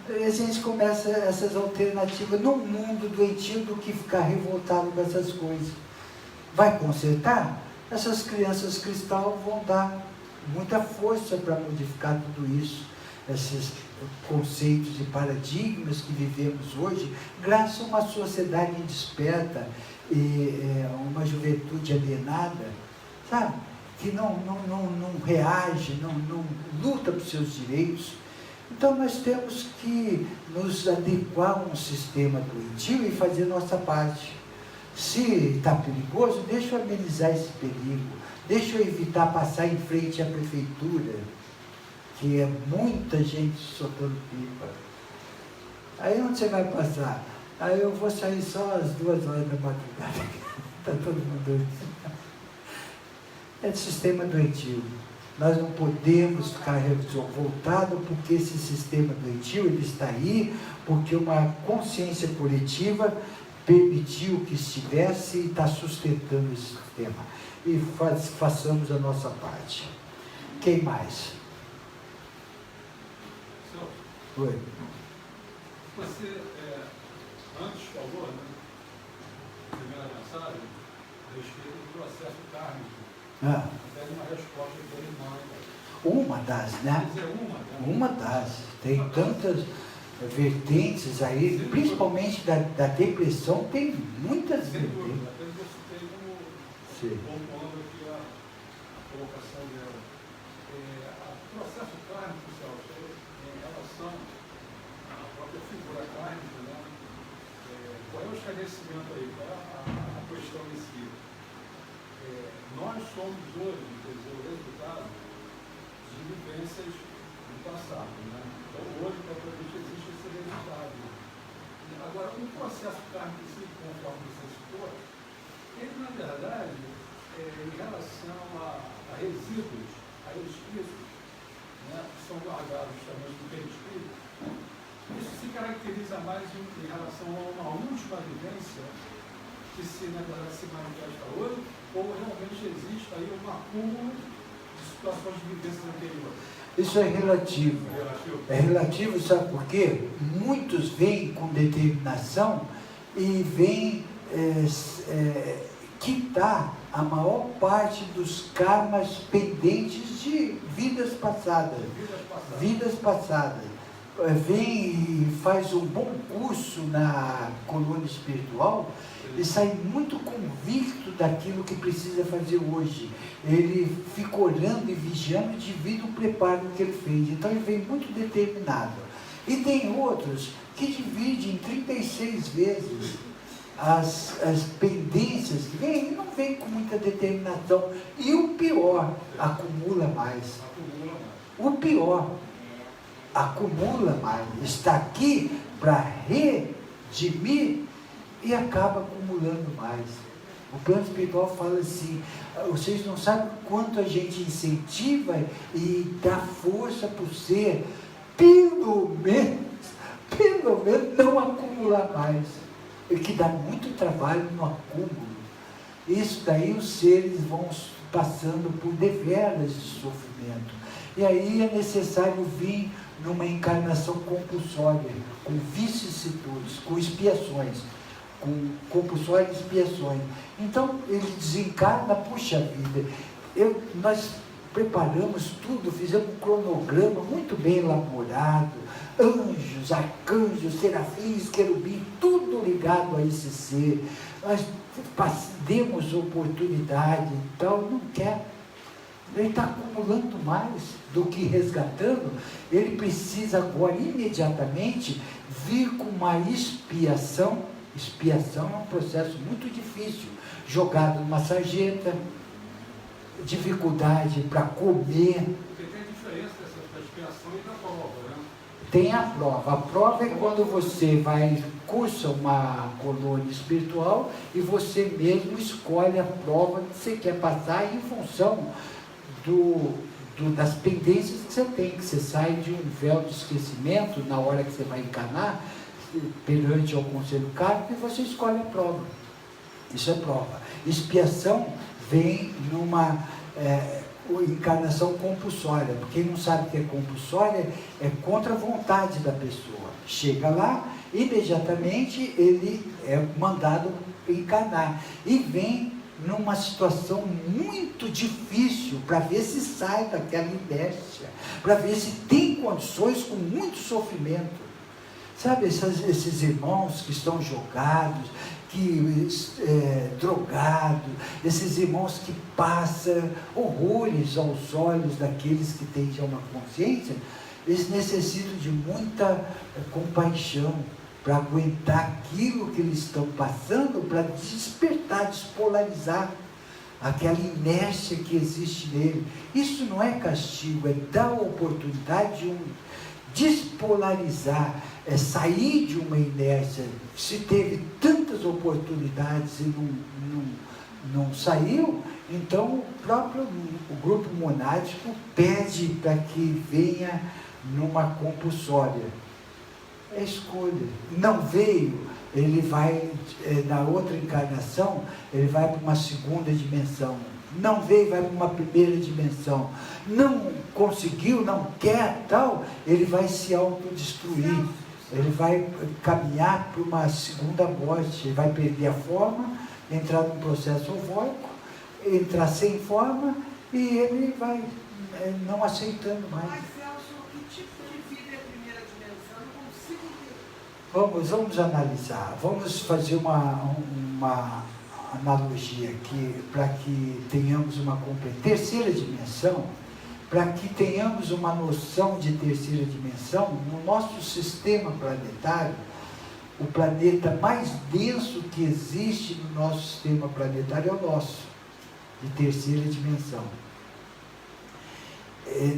Speaker 1: A gente começa essas alternativas num mundo doentio do que ficar revoltado com essas coisas. Vai consertar? Essas crianças cristal vão dar muita força para modificar tudo isso, esses conceitos e paradigmas que vivemos hoje, graças a uma sociedade desperta e uma juventude alienada, sabe? Que não reage, não luta por seus direitos. Então nós temos que nos adequar a um sistema doentio e fazer nossa parte. Se está perigoso, deixa eu amenizar esse perigo, deixa eu evitar passar em frente à prefeitura, que é muita gente soltando pipa. Aí onde você vai passar? Aí eu vou sair só às 2 horas da madrugada. Está todo mundo doido. É sistema doentio. Nós não podemos ficar revoltados porque esse sistema doentio ele está aí, porque uma consciência coletiva permitiu que estivesse e está sustentando esse sistema. E façamos a nossa parte. Quem mais? Oi.
Speaker 4: Você antes falou, né, na primeira mensagem, a respeito do processo kármico. Pede uma resposta do irmão.
Speaker 1: Uma das, né? Uma das. Tem tantas vertentes aí, principalmente da depressão, tem muitas vertentes.
Speaker 4: Até você tem como pontuando aqui a colocação dela. O processo kármico, Celso, em relação à própria figura kármica, né? Qual é o esclarecimento aí? Qual é a questão em si? Nós somos hoje, quer dizer, o resultado de vivências do passado, né? Então hoje propriamente existe esse resultado. Agora, o processo kármico, conforme você citou, ele na verdade, em relação a resíduos, a resquícios, né, que são guardados também no perispírito, isso se caracteriza mais em relação a uma última vivência que na verdade se manifesta hoje, ou realmente existe aí um acúmulo de situações de vivências anteriores?
Speaker 1: Isso é relativo. É relativo, sabe por quê? Muitos vêm com determinação e vêm quitar a maior parte dos karmas pendentes de vidas passadas. Vem e faz um bom curso na colônia espiritual e sai muito convicto daquilo que precisa fazer hoje. Ele fica orando e vigiando devido ao preparo que ele fez. Então ele vem muito determinado. E tem outros que dividem em 36 vezes as pendências que vem, e não vem com muita determinação. E o pior, acumula mais. O pior, acumula mais. Está aqui para redimir e acaba acumulando mais. O plano espiritual fala assim, vocês não sabem quanto a gente incentiva e dá força para o ser, pelo menos não acumular mais. E que dá muito trabalho no acúmulo. Isso daí os seres vão passando por deveras de sofrimento. E aí é necessário vir numa encarnação compulsória, com vicissitudes, com expiações, com compulsórias expiações. Então ele desencarna, puxa vida, nós preparamos tudo, fizemos um cronograma muito bem elaborado, anjos, arcanjos, serafins, querubins, tudo ligado a esse ser. Nós demos oportunidade, então não quer. Ele está acumulando mais do que resgatando. Ele precisa agora, imediatamente, vir com uma expiação. Expiação é um processo muito difícil. Jogado numa sarjeta, dificuldade para comer.
Speaker 4: Porque tem a diferença dessa expiação e da prova, né?
Speaker 1: Tem a prova. A prova é quando você cursa uma colônia espiritual e você mesmo escolhe a prova que você quer passar em função das pendências que você tem, que você sai de um véu de esquecimento na hora que você vai encarnar perante ao conselho kármico e você escolhe a prova. Isso é prova. Expiação vem numa encarnação compulsória. Quem não sabe o que é compulsória é contra a vontade da pessoa. Chega lá, imediatamente ele é mandado encarnar e vem numa situação muito difícil para ver se sai daquela inércia, para ver se tem condições com muito sofrimento. Sabe, esses irmãos que estão jogados, drogados, esses irmãos que passam horrores aos olhos daqueles que têm já uma consciência, eles necessitam de muita compaixão para aguentar aquilo que eles estão passando, para despertar, despolarizar aquela inércia que existe nele. Isso não é castigo, é dar a oportunidade de despolarizar, é sair de uma inércia. Se teve tantas oportunidades e não saiu, então o grupo monádico pede para que venha numa compulsória. É escolha. Não veio, ele vai, na outra encarnação, ele vai para uma segunda dimensão. Não veio, vai para uma primeira dimensão. Não conseguiu, não quer, tal, ele vai se autodestruir. Ele vai caminhar para uma segunda morte. Ele vai perder a forma, entrar num processo ovóico, entrar sem forma, e ele vai não aceitando mais.
Speaker 3: Mas, Celso, que tipo de vida é a primeira dimensão? Eu não consigo entender.
Speaker 1: Vamos analisar. Vamos fazer uma analogia aqui, para que tenhamos uma terceira dimensão, para que tenhamos uma noção de terceira dimensão. No nosso sistema planetário, o planeta mais denso que existe no nosso sistema planetário é o nosso, de terceira dimensão.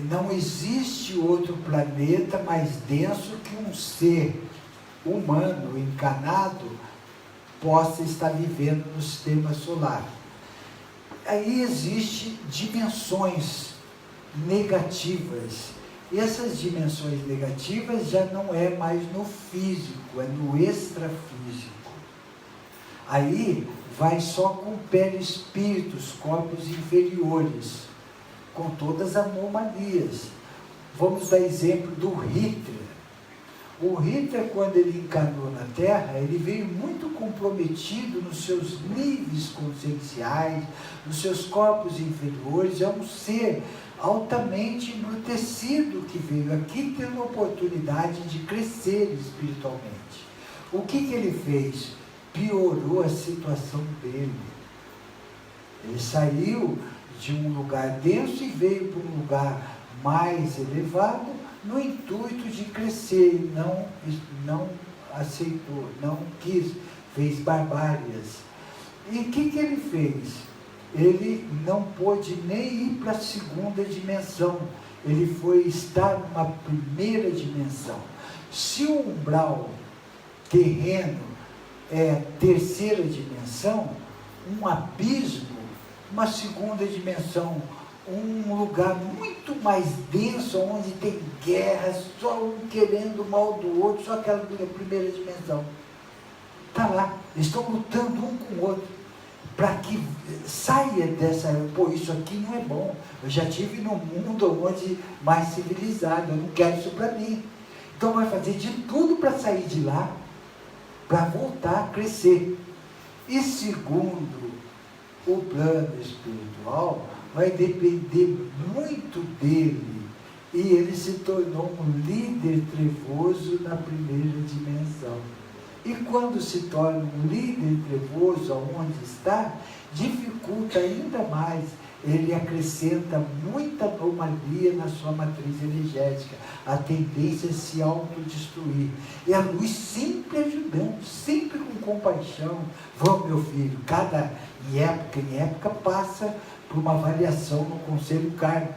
Speaker 1: Não existe outro planeta mais denso que um ser humano encarnado possa estar vivendo no sistema solar. Aí existem dimensões negativas. E essas dimensões negativas já não é mais no físico, é no extrafísico. Aí vai só com perispíritos, corpos inferiores, com todas as anomalias. Vamos dar exemplo do Hitler. O Hitler, quando ele encarnou na Terra, ele veio muito comprometido nos seus níveis conscienciais, nos seus corpos inferiores. É um ser altamente embrutecido que veio aqui ter uma oportunidade de crescer espiritualmente. O que ele fez? Piorou a situação dele. Ele saiu de um lugar denso e veio para um lugar mais elevado, no intuito de crescer, e não aceitou, não quis, fez barbárias. E o que ele fez? Ele não pôde nem ir para a segunda dimensão, ele foi estar numa primeira dimensão. Se o umbral terreno é terceira dimensão, um abismo, uma segunda dimensão, um lugar muito mais denso, onde tem guerra, só um querendo o mal do outro, só aquela primeira dimensão. Está lá, eles estão lutando um com o outro, para que saia dessa, pô, isso aqui não é bom, eu já estive num mundo onde mais civilizado, eu não quero isso para mim. Então vai fazer de tudo para sair de lá, para voltar a crescer. E segundo o plano espiritual, vai depender muito dele. E ele se tornou um líder trevoso na primeira dimensão. E quando se torna um líder trevoso, aonde está, dificulta ainda mais. Ele acrescenta muita anomalia na sua matriz energética. A tendência é se autodestruir. E a luz sempre ajudando, sempre com compaixão. Vamos, meu filho, em época passa por uma avaliação no conselho kármico.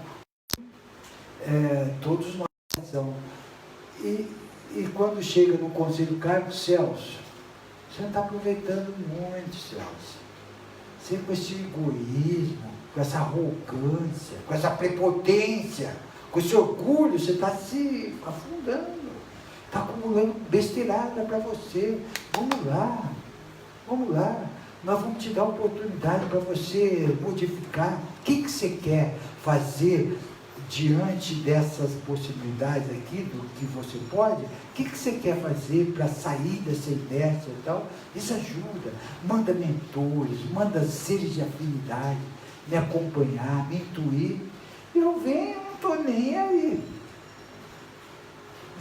Speaker 1: Todos nós são. E quando chega no conselho kármico, Celso, você não está aproveitando muito, Celso. Você com esse egoísmo, com essa arrogância, com essa prepotência, com esse orgulho, você está se afundando, está acumulando besteirada para você. Vamos lá, nós vamos te dar oportunidade para você modificar. O que você quer fazer diante dessas possibilidades aqui, do que você pode? O que você quer fazer para sair dessa inércia e tal? Isso ajuda. Manda mentores, manda seres de afinidade, me acompanhar, me intuir. Eu venho, não estou nem aí.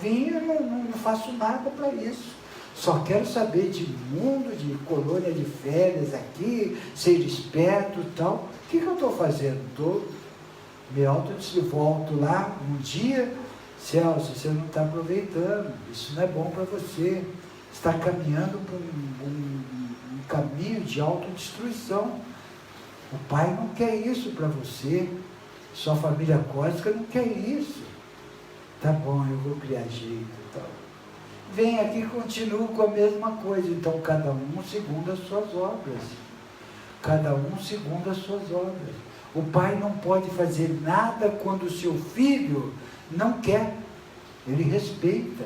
Speaker 1: Venho, não faço nada para isso. Só quero saber de mundo, de colônia de férias aqui, ser esperto e tal. O que eu estou fazendo? Volto lá um dia, Celso, você não está aproveitando, isso não é bom para você. Está caminhando por um caminho de autodestruição. O pai não quer isso para você, sua família cósmica não quer isso. Tá bom, eu vou criar jeito e tal. Vem aqui e continua com a mesma coisa. Então, cada um segundo as suas obras. Cada um segundo as suas obras. O pai não pode fazer nada quando o seu filho não quer. Ele respeita.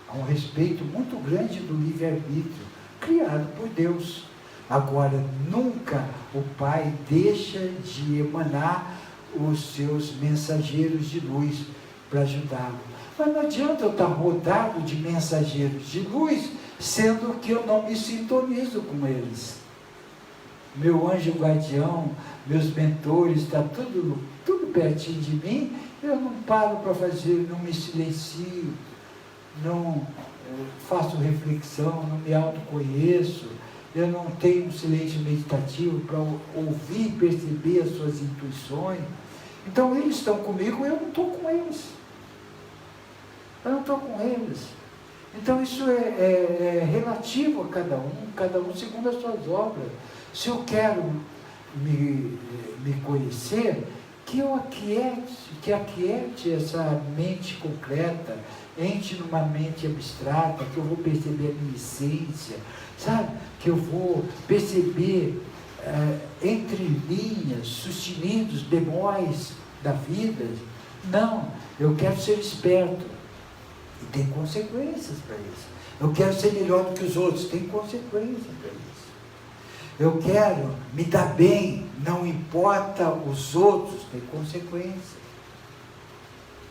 Speaker 1: Há um respeito muito grande do livre-arbítrio, criado por Deus. Agora, nunca o pai deixa de emanar os seus mensageiros de luz para ajudá-lo. Mas não adianta eu estar rodado de mensageiros de luz, sendo que eu não me sintonizo com eles. Meu anjo guardião, meus mentores, está tudo pertinho de mim, eu não paro para fazer, não me silencio, não faço reflexão, não me autoconheço, eu não tenho um silêncio meditativo para ouvir e perceber as suas intuições. Então eles estão comigo, eu não estou com eles. Então isso é relativo a cada um segundo as suas obras. Se eu quero me conhecer, que eu aquiete essa mente concreta, entre numa mente abstrata, que eu vou perceber a minha essência, sabe? Que eu vou perceber entre linhas, sustenidos, demóis da vida. Não, eu quero ser esperto. E tem consequências para isso. Eu quero ser melhor do que os outros. Tem consequências para isso. Eu quero me dar bem, não importa os outros, tem consequências.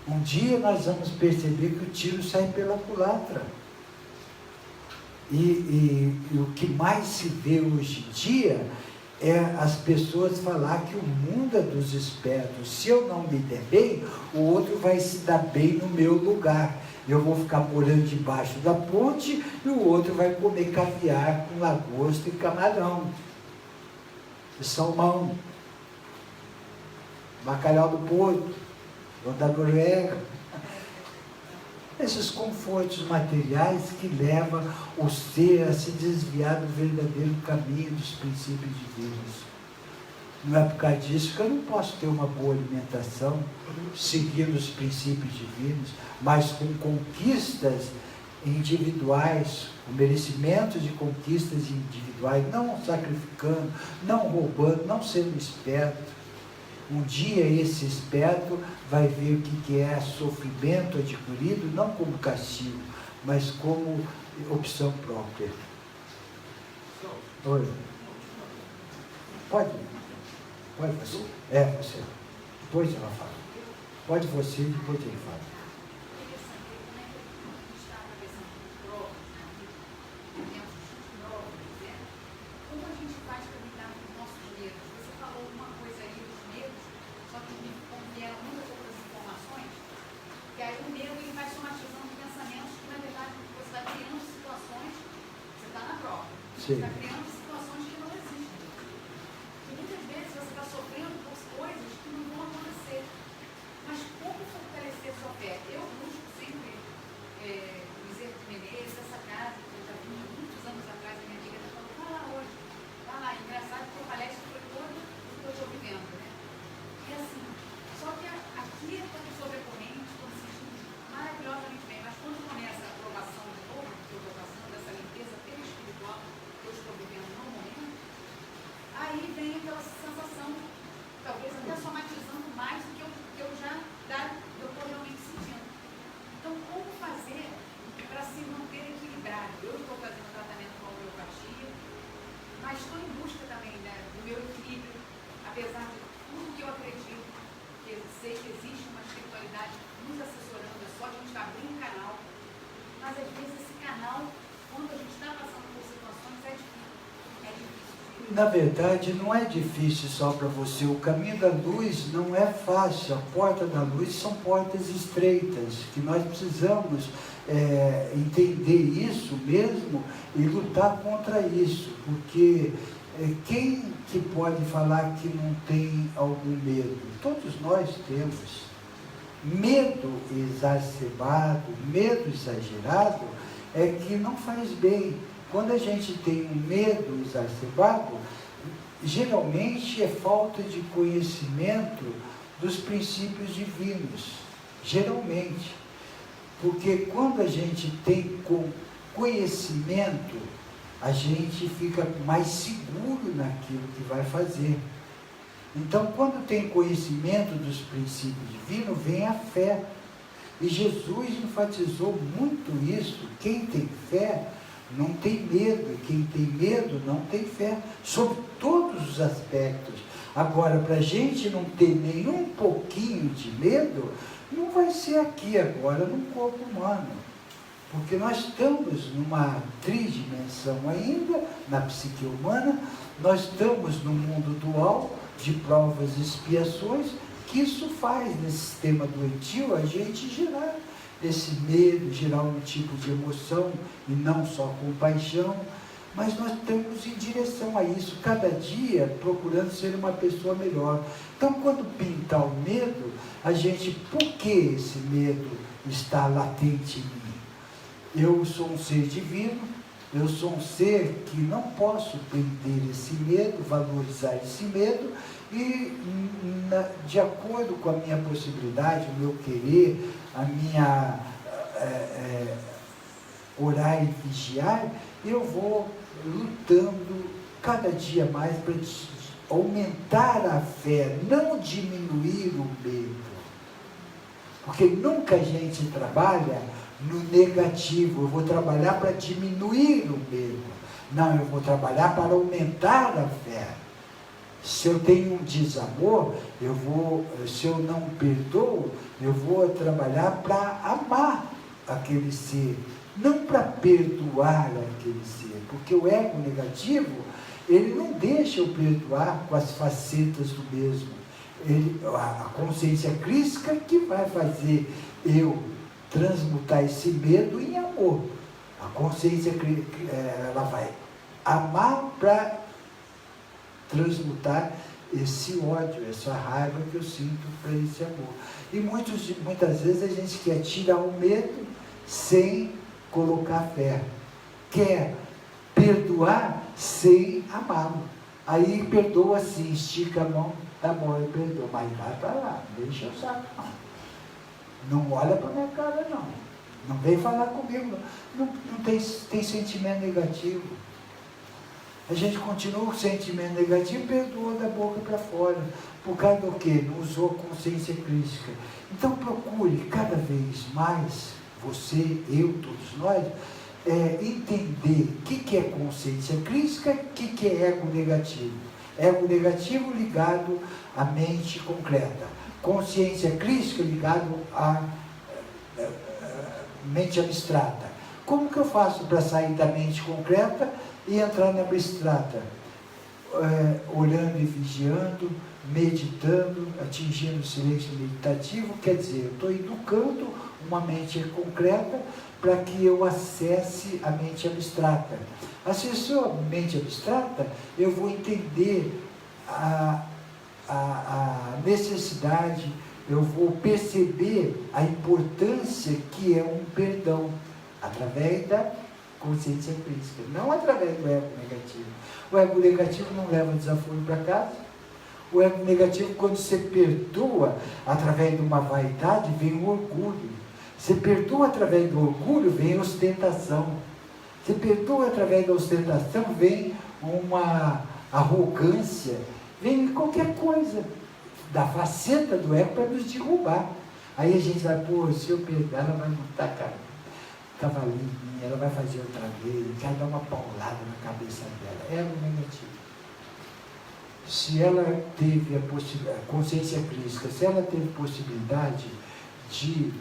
Speaker 1: Um dia nós vamos perceber que o tiro sai pela culatra. E o que mais se vê hoje em dia é as pessoas falar que o mundo é dos espertos. Se eu não me der bem, o outro vai se dar bem no meu lugar. Eu vou ficar morando debaixo da ponte e o outro vai comer caviar com lagosta e camarão, e salmão, bacalhau do Porto, ou da Noruega. Esses confortos materiais que levam o ser a se desviar do verdadeiro caminho dos princípios divinos. Não é por causa disso que eu não posso ter uma boa alimentação, seguindo os princípios divinos, mas com conquistas individuais, com merecimento de conquistas individuais, não sacrificando, não roubando, não sendo esperto. Um dia esse esperto vai ver o que é sofrimento adquirido, não como castigo, mas como opção própria. Oi. Pode você. Você. Depois ela fala. Pode você, depois ele fala. Sim.
Speaker 5: Está criando situações que não existem. E muitas vezes você está sofrendo por coisas que não vão acontecer. Mas como fortalecer sua fé? Eu busco sempre o Bezerra de Menezes, essa casa que eu já vi muitos anos atrás, a minha amiga está falando, vai lá hoje. Vai lá, engraçado que a palestra foi toda o que eu estou vivendo, né? E assim, só que aqui é quando sobre a corrente, estou me sentindo maravilhosamente bem, mas quando começa a aprovação de novo, que eu estou passando, dessa limpeza espiritual, que eu estou vivendo no momento, aí vem aquela sensação, talvez até somatizando mais do que eu já estou realmente sentindo. Então, como fazer para se manter equilibrado? Eu estou fazendo tratamento com a homeopatia, mas estou em busca também, né, do meu equilíbrio, apesar de tudo que eu acredito, que sei que existe uma espiritualidade nos assessorando, é só a gente abrir um canal, mas às vezes esse canal, quando a gente está passando por situações, é difícil.
Speaker 1: Na verdade, não é difícil só para você. O caminho da luz não é fácil. A porta da luz são portas estreitas, que nós precisamos entender isso mesmo e lutar contra isso. Porque quem que pode falar que não tem algum medo? Todos nós temos. Medo exacerbado, medo exagerado, é que não faz bem. Quando a gente tem um medo exacerbado, geralmente é falta de conhecimento dos princípios divinos. Geralmente. Porque quando a gente tem conhecimento, a gente fica mais seguro naquilo que vai fazer. Então, quando tem conhecimento dos princípios divinos, vem a fé. E Jesus enfatizou muito isso. Quem tem fé não tem medo, e quem tem medo não tem fé, sobre todos os aspectos. Agora, para a gente não ter nenhum pouquinho de medo, não vai ser aqui agora no corpo humano, porque nós estamos numa tridimensão ainda, na psique humana, nós estamos no mundo dual, de provas e expiações, que isso faz nesse sistema doentio a gente gerar esse medo, gerar um tipo de emoção e não só compaixão, mas nós estamos em direção a isso, cada dia procurando ser uma pessoa melhor. Então, quando pintar o medo, a gente, por que esse medo está latente em mim? Eu sou um ser divino, eu sou um ser que não posso prender esse medo, valorizar esse medo, e de acordo com a minha possibilidade, o meu querer, a minha orar e vigiar, eu vou lutando cada dia mais para aumentar a fé, não diminuir o medo. Porque nunca a gente trabalha no negativo. Eu vou trabalhar para diminuir o medo. Não, eu vou trabalhar para aumentar a fé. Se eu tenho um desamor, se eu não perdoo, eu vou trabalhar para amar aquele ser, não para perdoar aquele ser, porque o ego negativo, ele não deixa eu perdoar com as facetas do mesmo. A consciência crística que vai fazer eu transmutar esse medo em amor. A consciência ela vai amar para transmutar esse ódio, essa raiva que eu sinto para esse amor. E muitas vezes a gente quer tirar o medo sem colocar fé. Quer perdoar sem amá-lo. Aí perdoa assim, estica a mão, tá bom, eu perdoo, mas vai para lá, não deixa o saco não. Não olha para minha cara não. Não vem falar comigo não. Não tem sentimento negativo. A gente continua com o sentimento negativo e perdoa da boca para fora. Por causa do quê? Não usou a consciência crítica. Então procure cada vez mais, você, eu, todos nós, entender o que é consciência crítica e o que é ego negativo. Ego negativo ligado à mente concreta. Consciência crítica ligado à mente abstrata. Como que eu faço para sair da mente concreta e entrar na abstrata? Olhando e vigiando, meditando, atingindo o silêncio meditativo, quer dizer, eu estou educando uma mente concreta para que eu acesse a mente abstrata. Acessou a mente abstrata, eu vou entender a necessidade, eu vou perceber a importância que é um perdão, através da consciência crítica, não através do ego negativo. O ego negativo não leva desaforo para casa. O ego negativo, quando você perdoa através de uma vaidade, vem o orgulho. Você perdoa através do orgulho, vem a ostentação. Você perdoa através da ostentação, vem uma arrogância, vem qualquer coisa da faceta do ego para nos derrubar. Aí a gente vai, se eu perdoar, ela vai montar cavalinho, ela vai fazer outra vez, vai dar uma paulada na cabeça dela. Ego negativo. Se ela teve a consciência crítica, se ela teve possibilidade de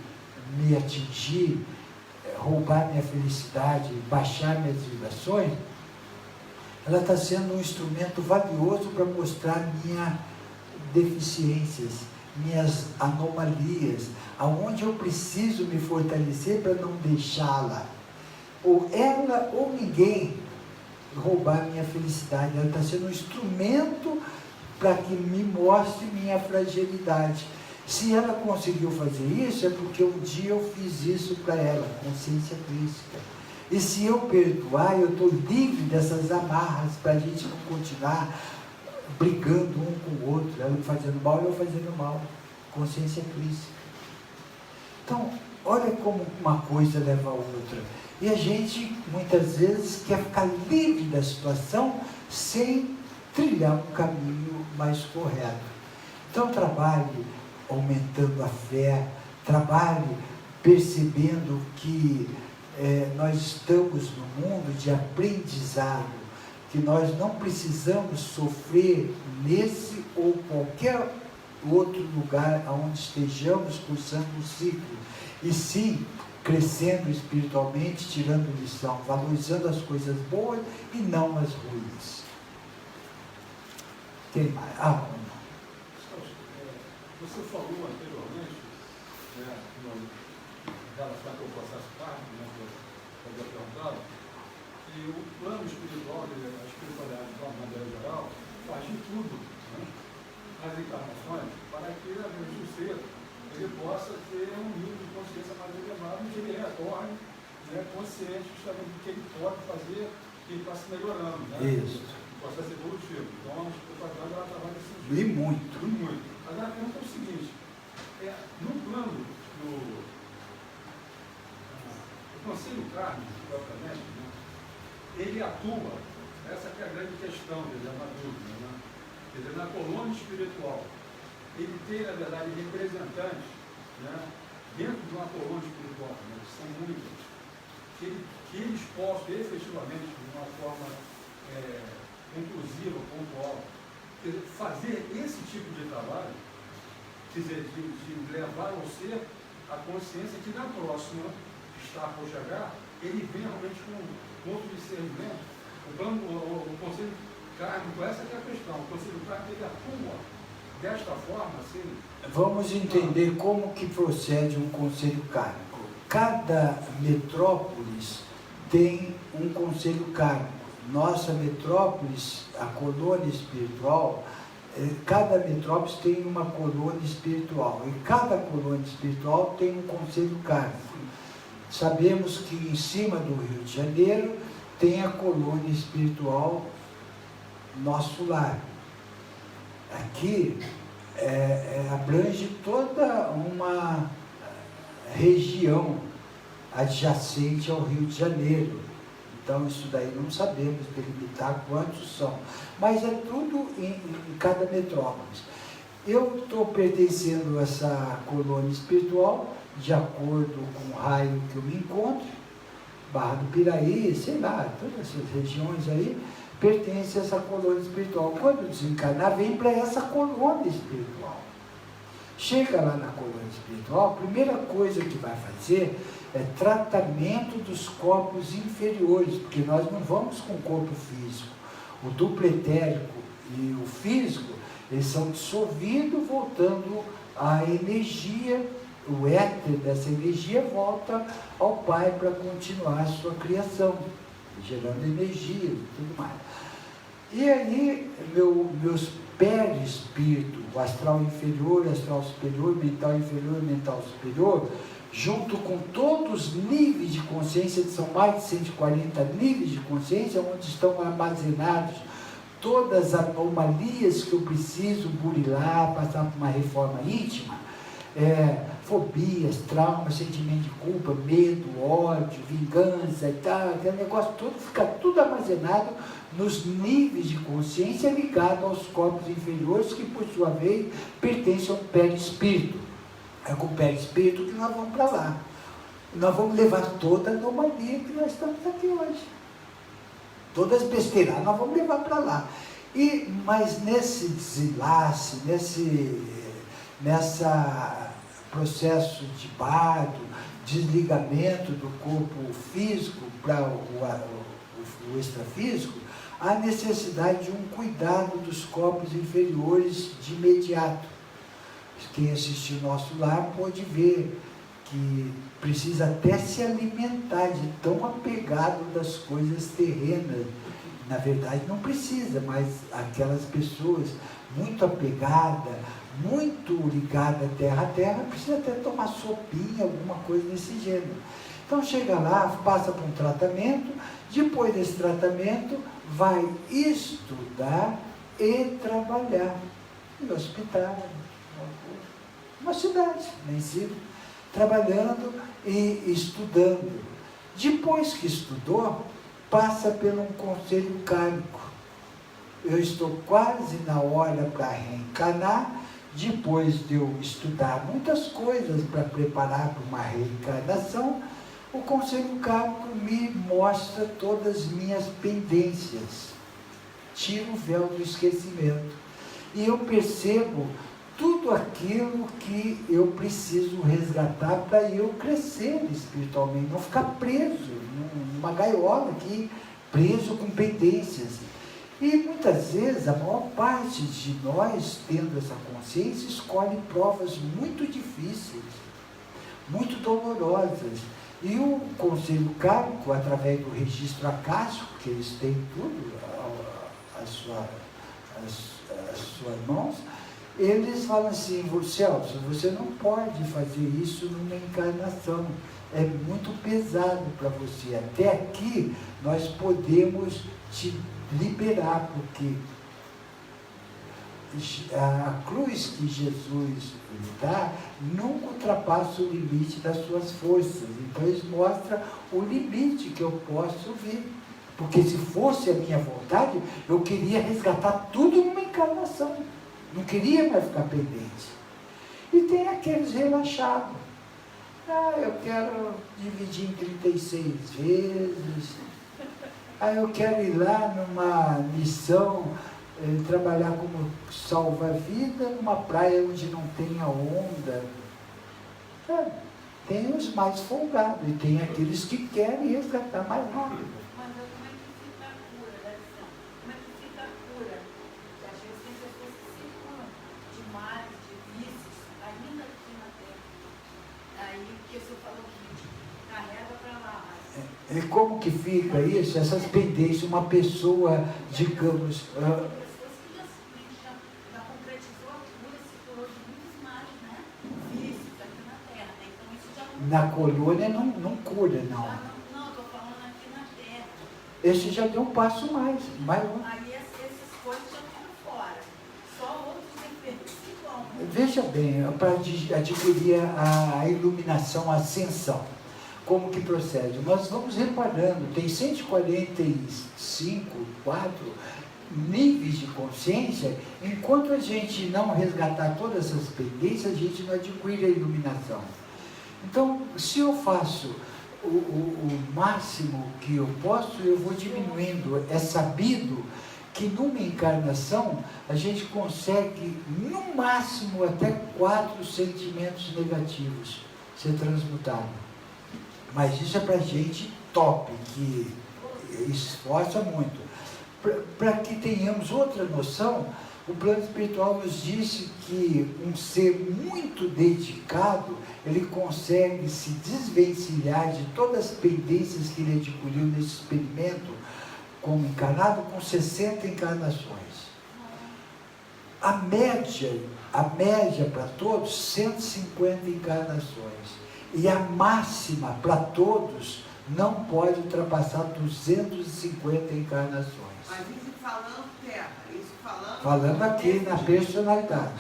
Speaker 1: me atingir, roubar minha felicidade, baixar minhas vibrações, ela está sendo um instrumento valioso para mostrar minhas deficiências, minhas anomalias, aonde eu preciso me fortalecer para não deixá-la, ou ela ou ninguém, roubar minha felicidade. Ela está sendo um instrumento para que me mostre minha fragilidade. Se ela conseguiu fazer isso, é porque um dia eu fiz isso para ela, consciência crítica. E se eu perdoar, eu estou livre dessas amarras para a gente não continuar brigando um com o outro, ela fazendo mal e eu fazendo mal. Consciência crítica. Então, olha como uma coisa leva a outra. E a gente, muitas vezes, quer ficar livre da situação sem trilhar um caminho mais correto. Então, trabalhe aumentando a fé, trabalhe percebendo que nós estamos no mundo de aprendizado, que nós não precisamos sofrer nesse ou qualquer outro lugar onde estejamos cursando um ciclo, e sim crescendo espiritualmente, tirando lição, valorizando as coisas boas e não as ruins. Tem mais?
Speaker 4: Você falou anteriormente, em relação ao processo kármico, que eu havia perguntado, que o plano espiritual, a espiritualidade de uma maneira geral, faz de tudo, nas encarnações, para que a mente do ser ele possa ter um nível de consciência mais elevado e que ele retorne consciente justamente do que ele pode fazer, que ele está se melhorando.
Speaker 1: Isso.
Speaker 4: O processo evolutivo. Então, a espiritualidade ela trabalha nesse sentido.
Speaker 1: E muito.
Speaker 4: E muito. Agora, a pergunta é o seguinte: no plano do conselho kármico, propriamente, ele atua, essa que é a grande questão dele, é uma dúvida, quer dizer, na colônia espiritual, ele tem, na verdade, representantes, dentro de uma colônia espiritual, que são muitos, que eles possam efetivamente, de uma forma inclusiva, pontual, Quer dizer, fazer esse tipo de trabalho, quer dizer, de levar você a consciência que na próxima estar por chegar, ele vem realmente com outro discernimento. O conselho kármico, essa que é a questão, o conselho kármico ele atua desta forma, assim.
Speaker 1: Vamos entender como que procede um conselho kármico. Cada metrópolis tem um conselho kármico. Nossa metrópolis, a colônia espiritual, cada metrópolis tem uma colônia espiritual. E cada colônia espiritual tem um conselho kármico. Sabemos que em cima do Rio de Janeiro tem a colônia espiritual Nosso Lar. Aqui abrange toda uma região adjacente ao Rio de Janeiro. Então, isso daí não sabemos delimitar quantos são. Mas é tudo em cada metrópole. Eu estou pertencendo a essa colônia espiritual, de acordo com o raio que eu me encontro, Barra do Piraí, sei lá, todas essas regiões aí, pertencem a essa colônia espiritual. Quando desencarnar, vem para essa colônia espiritual. Chega lá na colônia espiritual, a primeira coisa que vai fazer é tratamento dos corpos inferiores, porque nós não vamos com o corpo físico. O duplo etérico e o físico, eles são dissolvidos, voltando à energia, o éter dessa energia volta ao Pai para continuar a sua criação, gerando energia e tudo mais. E aí, meus perispírito, o astral inferior, astral superior, mental inferior, mental superior, junto com todos os níveis de consciência, que são mais de 140 níveis de consciência, onde estão armazenados todas as anomalias que eu preciso burilar, passar por uma reforma íntima, fobias, traumas, sentimento de culpa, medo, ódio, vingança e tal, aquele negócio todo, fica tudo armazenado nos níveis de consciência ligado aos corpos inferiores, que por sua vez pertencem ao perispírito. É com o perispírito que nós vamos para lá. Nós vamos levar toda a anomalia que nós estamos aqui hoje. Todas as besteiras, nós vamos levar para lá. Mas nesse desenlace, nessa processo de bardo, desligamento do corpo físico para o extrafísico, há necessidade de um cuidado dos corpos inferiores de imediato. Quem assistiu Nosso Lar pode ver que precisa até se alimentar de tão apegado das coisas terrenas. Na verdade não precisa, mas aquelas pessoas muito apegadas, muito ligadas à terra, precisa até tomar sopinha, alguma coisa desse gênero. Então chega lá, passa por um tratamento, depois desse tratamento vai estudar e trabalhar no hospital, uma cidade, nem sempre, trabalhando e estudando. Depois que estudou, passa por um conselho kármico. Eu estou quase na hora para reencarnar, depois de eu estudar muitas coisas para preparar para uma reencarnação, o conselho kármico me mostra todas as minhas pendências, tira o véu do esquecimento, e eu percebo tudo aquilo que eu preciso resgatar para eu crescer espiritualmente, não ficar preso numa gaiola aqui, preso com pendências. E muitas vezes, a maior parte de nós, tendo essa consciência, escolhe provas muito difíceis, muito dolorosas. E o conselho kármico, através do registro acásico, que eles têm tudo às suas mãos, eles falam assim: Celso, você não pode fazer isso numa encarnação, é muito pesado para você. Até aqui nós podemos te liberar, porque a cruz que Jesus dá nunca ultrapassa o limite das suas forças. Então eles mostram o limite que eu posso vir. Porque se fosse a minha vontade, eu queria resgatar tudo numa encarnação. Não queria mais ficar pendente. E tem aqueles relaxados. Eu quero dividir em 36 vezes. Eu quero ir lá numa missão trabalhar como salva-vida numa praia onde não tenha onda. Tem os mais folgados e tem aqueles que querem resgatar mais rápido.
Speaker 5: Mas como é que fica a cura da visão? Como é que fica a cura? Às vezes tem pessoas que se curam de males, de vícios, ainda aqui na Terra. Aí, porque o senhor falou que carrega para lá, mas...
Speaker 1: E como que fica isso? Essas pendências, uma pessoa, digamos...
Speaker 5: pessoas que já concretizou a cura, se curou de muitos males, né? Vícios aqui na Terra, né? Então isso já não...
Speaker 1: Na colônia não cura, não.
Speaker 5: Não, estou falando aqui na Terra.
Speaker 1: Esse já deu um passo mais.
Speaker 5: Aí essas coisas já ficam fora. Só outros efeitos que vão.
Speaker 1: Veja bem, para adquirir a iluminação, a ascensão, como que procede? Nós vamos reparando, tem 145, 4 níveis de consciência. Enquanto a gente não resgatar todas essas pendências, a gente não adquire a iluminação. Então, se eu faço o máximo que eu posso, eu vou diminuindo. É sabido que numa encarnação a gente consegue, no máximo, até 4 sentimentos negativos ser transmutado. Mas isso é para gente top, que esforça muito. Para que tenhamos outra noção, o plano espiritual nos disse que um ser muito dedicado, ele consegue se desvencilhar de todas as pendências que ele adquiriu nesse experimento como encarnado, com 60 encarnações. A média para todos, 150 encarnações. E a máxima para todos não pode ultrapassar 250 encarnações.
Speaker 3: Mas isso falando Terra, isso falando...
Speaker 1: Falando aqui na personalidade,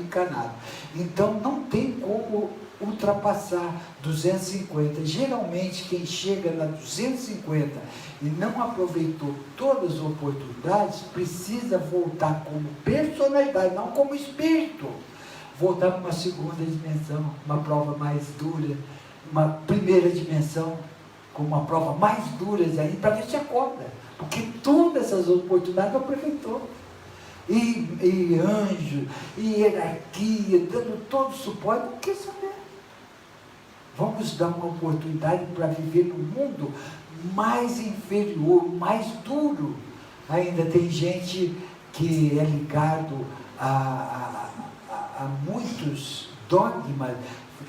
Speaker 1: encarnada. Então não tem como ultrapassar 250. Geralmente quem chega na 250 e não aproveitou todas as oportunidades, precisa voltar como personalidade, não como espírito. Voltar para uma segunda dimensão, uma prova mais dura, uma primeira dimensão, com uma prova mais dura ainda, para ver se acorda. Porque todas essas oportunidades aproveitou. E anjo, e hierarquia, dando todo o suporte, não quer saber. Vamos dar uma oportunidade para viver num mundo mais inferior, mais duro. Ainda tem gente que é ligado a muitos dogmas,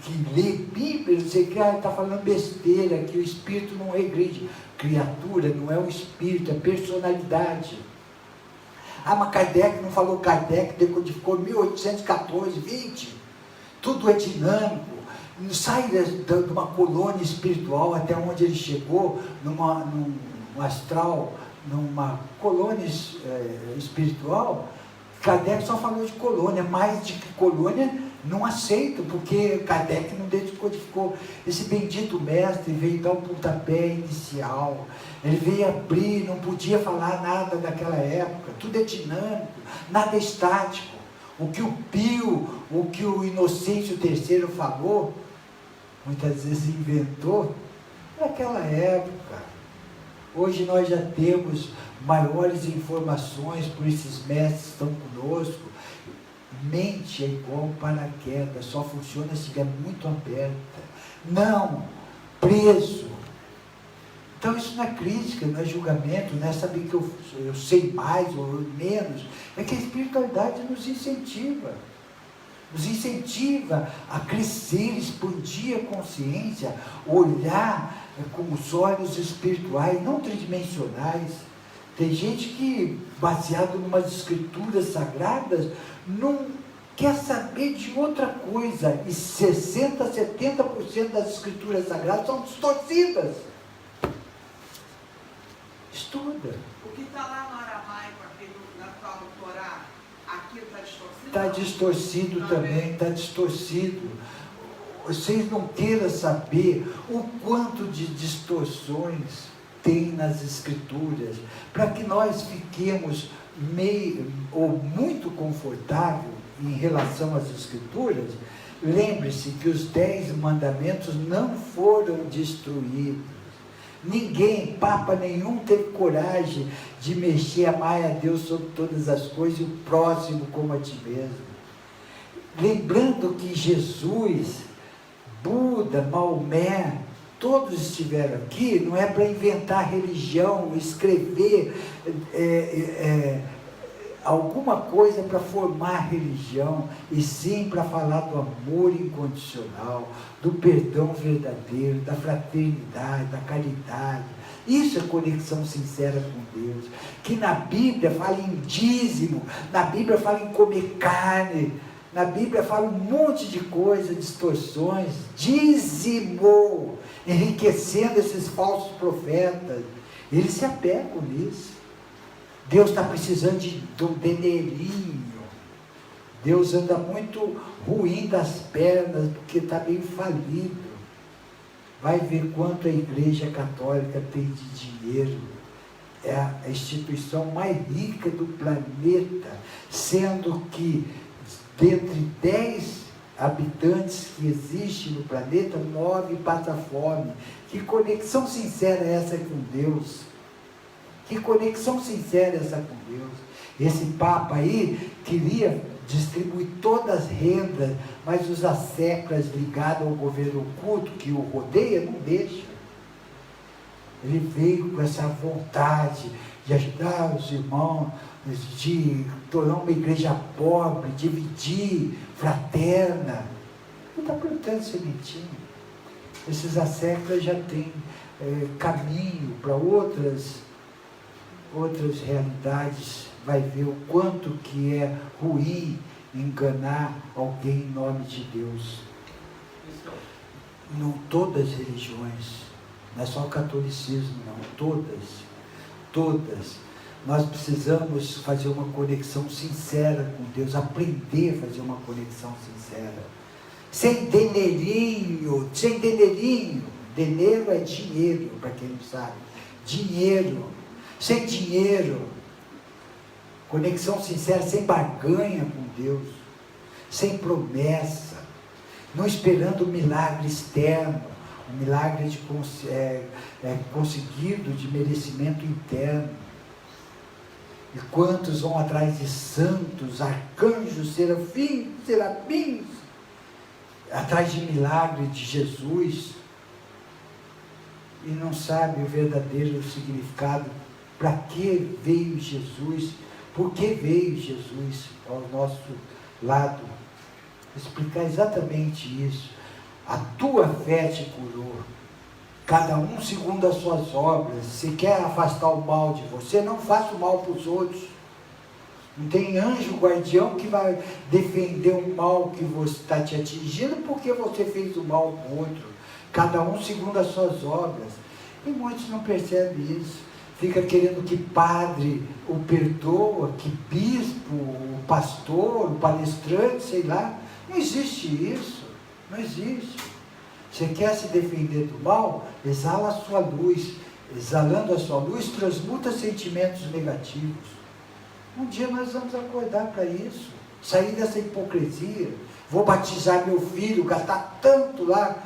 Speaker 1: que lê Bíblia, não sei o que, está falando besteira, que o espírito não regride. Criatura não é o espírito, é personalidade. Mas Kardec não falou, Kardec decodificou 1814, 20. Tudo é dinâmico. Sai de uma colônia espiritual até onde ele chegou, num astral, numa colônia espiritual. Kardec só falou de colônia, mais de que colônia não aceito, porque Kardec não decodificou. Esse bendito mestre veio dar um pontapé inicial, ele veio abrir, não podia falar nada daquela época, tudo é dinâmico, nada é estático. O que o Pio, o que o Inocêncio III falou, muitas vezes inventou, naquela época. Hoje nós já temos maiores informações por esses mestres que estão conosco. Mente é igual paraquedas, só funciona se estiver muito aberta. Não preso. Então isso não é crítica, não é julgamento, não é saber que eu sei mais ou menos. É que a espiritualidade nos incentiva a crescer, expandir a consciência, olhar com os olhos espirituais, não tridimensionais. Tem gente que, baseado em umas escrituras sagradas, não quer saber de outra coisa. E 60%, 70% das escrituras sagradas são distorcidas. Estuda.
Speaker 3: O que está lá no aramaico, aqui na atual Torá, aquilo está distorcido?
Speaker 1: Está distorcido também, está distorcido. Vocês não queiram saber o quanto de distorções tem nas escrituras, para que nós fiquemos meio ou muito confortável em relação às escrituras. Lembre-se que os 10 mandamentos não foram destruídos, Ninguém, Papa nenhum, teve coragem de mexer, amar a Deus sobre todas as coisas e o próximo como a ti mesmo. Lembrando que Jesus, Buda, Maomé, todos estiveram aqui, não é para inventar religião, escrever alguma coisa para formar religião, e sim para falar do amor incondicional, do perdão verdadeiro, da fraternidade, da caridade. Isso é conexão sincera com Deus, que na Bíblia fala em dízimo, na Bíblia fala em comer carne, na Bíblia fala um monte de coisa, distorções, dízimo, enriquecendo esses falsos profetas. Eles se apegam nisso. Deus está precisando de um deneirinho. Deus anda muito ruim das pernas, porque está meio falido. Vai ver quanto a Igreja Católica tem de dinheiro. É a instituição mais rica do planeta, sendo que dentre 10 habitantes que existem no planeta, 9 passam fome. Que conexão sincera é essa com Deus? Que conexão sincera é essa com Deus? Esse Papa aí queria distribuir todas as rendas, mas os asseclas ligados ao governo oculto, que o rodeia, não deixa. Ele veio com essa vontade de ajudar os irmãos, de tornar uma igreja pobre, dividir, fraterna. Ele está plantando sementinha. Esses asseclas já têm caminho para outras realidades. Vai ver o quanto que é ruim enganar alguém em nome de Deus. Não todas as religiões, não é só o catolicismo, não, todas. Nós precisamos fazer uma conexão sincera com Deus, aprender a fazer uma conexão sincera. Sem deneirinho. Deneiro é dinheiro, para quem não sabe. Dinheiro. Sem dinheiro. Conexão sincera, sem barganha com Deus. Sem promessa. Não esperando um milagre externo. Um milagre conseguido de merecimento interno. E quantos vão atrás de santos, arcanjos, serafins, atrás de milagre de Jesus, e não sabe o verdadeiro significado, para que veio Jesus, por que veio Jesus ao nosso lado. Explicar exatamente isso. A tua fé te curou. Cada um segundo as suas obras. Se quer afastar o mal de você, não faça o mal para os outros. Não tem anjo guardião que vai defender o mal que você está te atingindo porque você fez o mal para o outro. Cada um segundo as suas obras. E muitos não percebem isso. Fica querendo que padre o perdoa, que bispo, o pastor, o palestrante, sei lá. Não existe isso. Não existe. Você quer se defender do mal? Exala a sua luz. Exalando a sua luz, transmuta sentimentos negativos. Um dia nós vamos acordar para isso. Sair dessa hipocrisia. Vou batizar meu filho, gastar tanto lá.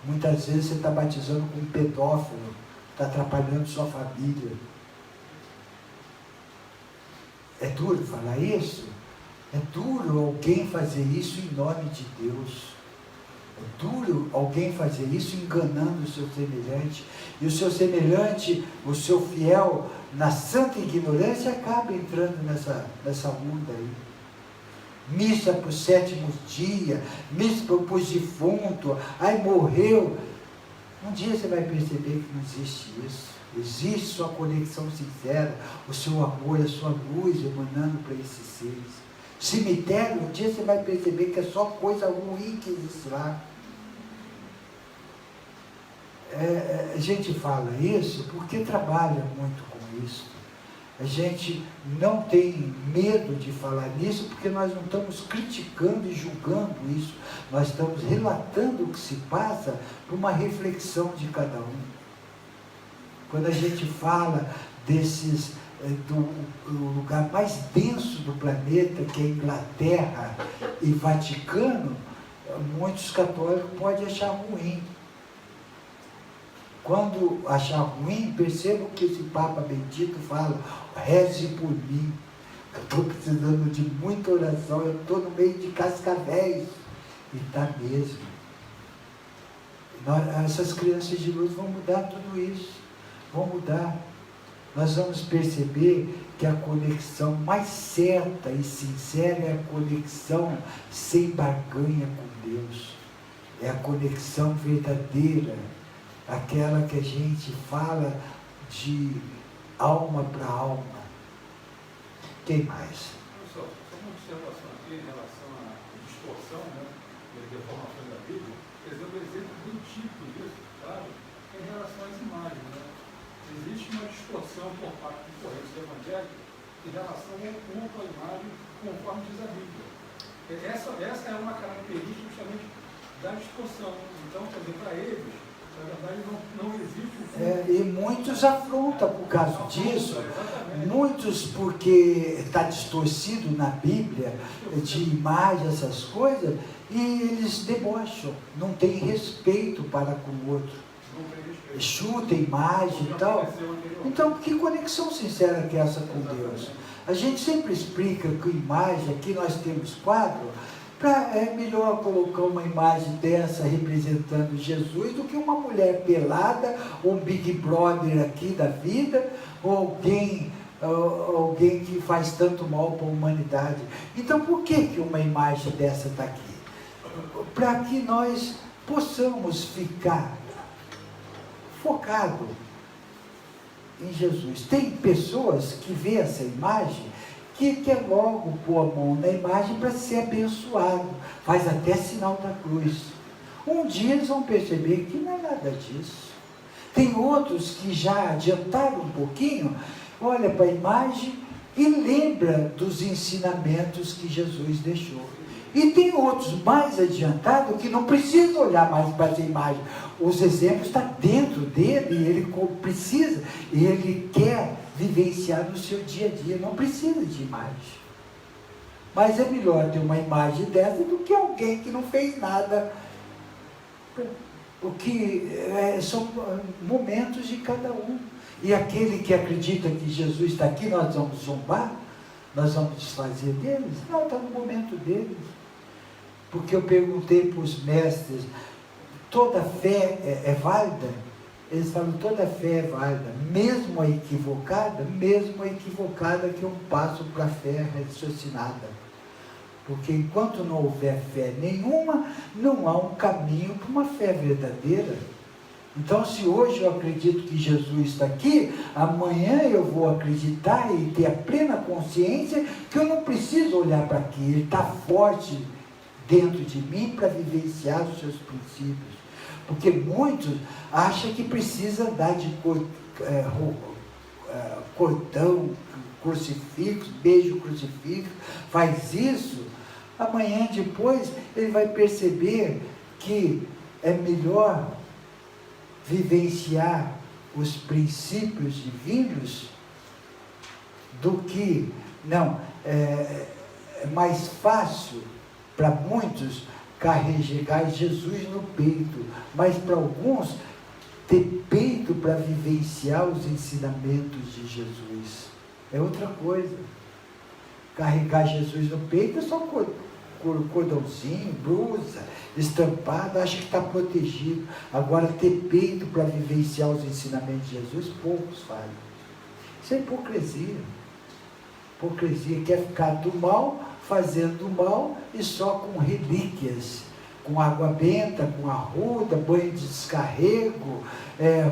Speaker 1: Muitas vezes você está batizando com um pedófilo. Está atrapalhando sua família. É duro falar isso? É duro alguém fazer isso em nome de Deus. É duro alguém fazer isso enganando o seu semelhante. E o seu semelhante, o seu fiel, na santa ignorância, acaba entrando nessa onda aí. Missa para o 7º dia, missa para os defuntos, aí morreu. Um dia você vai perceber que não existe isso. Existe sua conexão sincera, o seu amor, a sua luz emanando para esses seres. Cemitério, um dia você vai perceber que é só coisa ruim que existe lá. A gente fala isso porque trabalha muito com isso. A gente não tem medo de falar nisso porque nós não estamos criticando e julgando isso. Nós estamos relatando o que se passa por uma reflexão de cada um. Quando a gente fala do lugar mais denso do planeta, que é Inglaterra e Vaticano, muitos católicos podem achar ruim. Quando achar ruim, perceba o que esse Papa bendito fala: reze por mim. Eu estou precisando de muita oração, eu estou no meio de cascavéis. E está mesmo. Essas crianças de luz vão mudar tudo isso. Vão mudar. Nós vamos perceber que a conexão mais certa e sincera é a conexão sem barganha com Deus. É a conexão verdadeira, aquela que a gente fala de alma para alma. Quem mais?
Speaker 4: Só uma observação aqui em relação à distorção, né, e às deformações da Bíblia. Quer dizer, um exemplo bem típico disso, claro, é em relação às imagens. Né? Existe uma distorção por parte do corrente evangélico em relação uma com a imagem, conforme diz a Bíblia. Essa é uma característica justamente da distorção. Então, quer dizer, para eles, na verdade, não existe
Speaker 1: e muitos afrontam por causa disso. Muitos, porque está distorcido na Bíblia, de imagem, essas coisas, e eles debocham, não tem respeito para com o outro. Chuta imagem e tal. Então, que conexão sincera que é essa com Deus? A gente sempre explica que imagem, aqui nós temos quadro, é melhor colocar uma imagem dessa representando Jesus do que uma mulher pelada, ou um Big Brother aqui da vida, ou alguém que faz tanto mal para a humanidade. Então, por que uma imagem dessa está aqui? Para que nós possamos ficar focado em Jesus. Tem pessoas que vê essa imagem que quer logo pôr a mão na imagem para ser abençoado, faz até sinal da cruz. Um dia eles vão perceber que não é nada disso. Tem outros que já adiantaram um pouquinho, olha para a imagem e lembra dos ensinamentos que Jesus deixou. E tem outros mais adiantados que não precisam olhar mais para essa imagem. Os exemplos estão dentro dele, e ele precisa, e ele quer vivenciar no seu dia a dia, não precisa de imagem. Mas é melhor ter uma imagem dessa do que alguém que não fez nada. O que são momentos de cada um. E aquele que acredita que Jesus está aqui, nós vamos zombar, nós vamos desfazer deles? Não, está no momento deles. Porque eu perguntei para os mestres, toda fé é válida? Eles falam, toda fé é válida, mesmo a equivocada que eu passo para a fé raciocinada. Porque enquanto não houver fé nenhuma, não há um caminho para uma fé verdadeira. Então, se hoje eu acredito que Jesus está aqui, amanhã eu vou acreditar e ter a plena consciência que eu não preciso olhar para aqui, Ele está forte dentro de mim para vivenciar os seus princípios. Porque muitos acham que precisa andar de cordão, crucifixo, beijo crucifixo, faz isso, amanhã depois ele vai perceber que é melhor vivenciar os princípios divinos do que, é mais fácil para muitos carregar Jesus no peito, mas para alguns ter peito para vivenciar os ensinamentos de Jesus é outra coisa. Carregar Jesus no peito é só cordãozinho, blusa, estampado, acha que está protegido. Agora, ter peito para vivenciar os ensinamentos de Jesus, poucos fazem. Isso é hipocrisia. Hipocrisia quer ficar do mal, fazendo mal, e só com relíquias, com água benta, com arruda, banho de descarrego,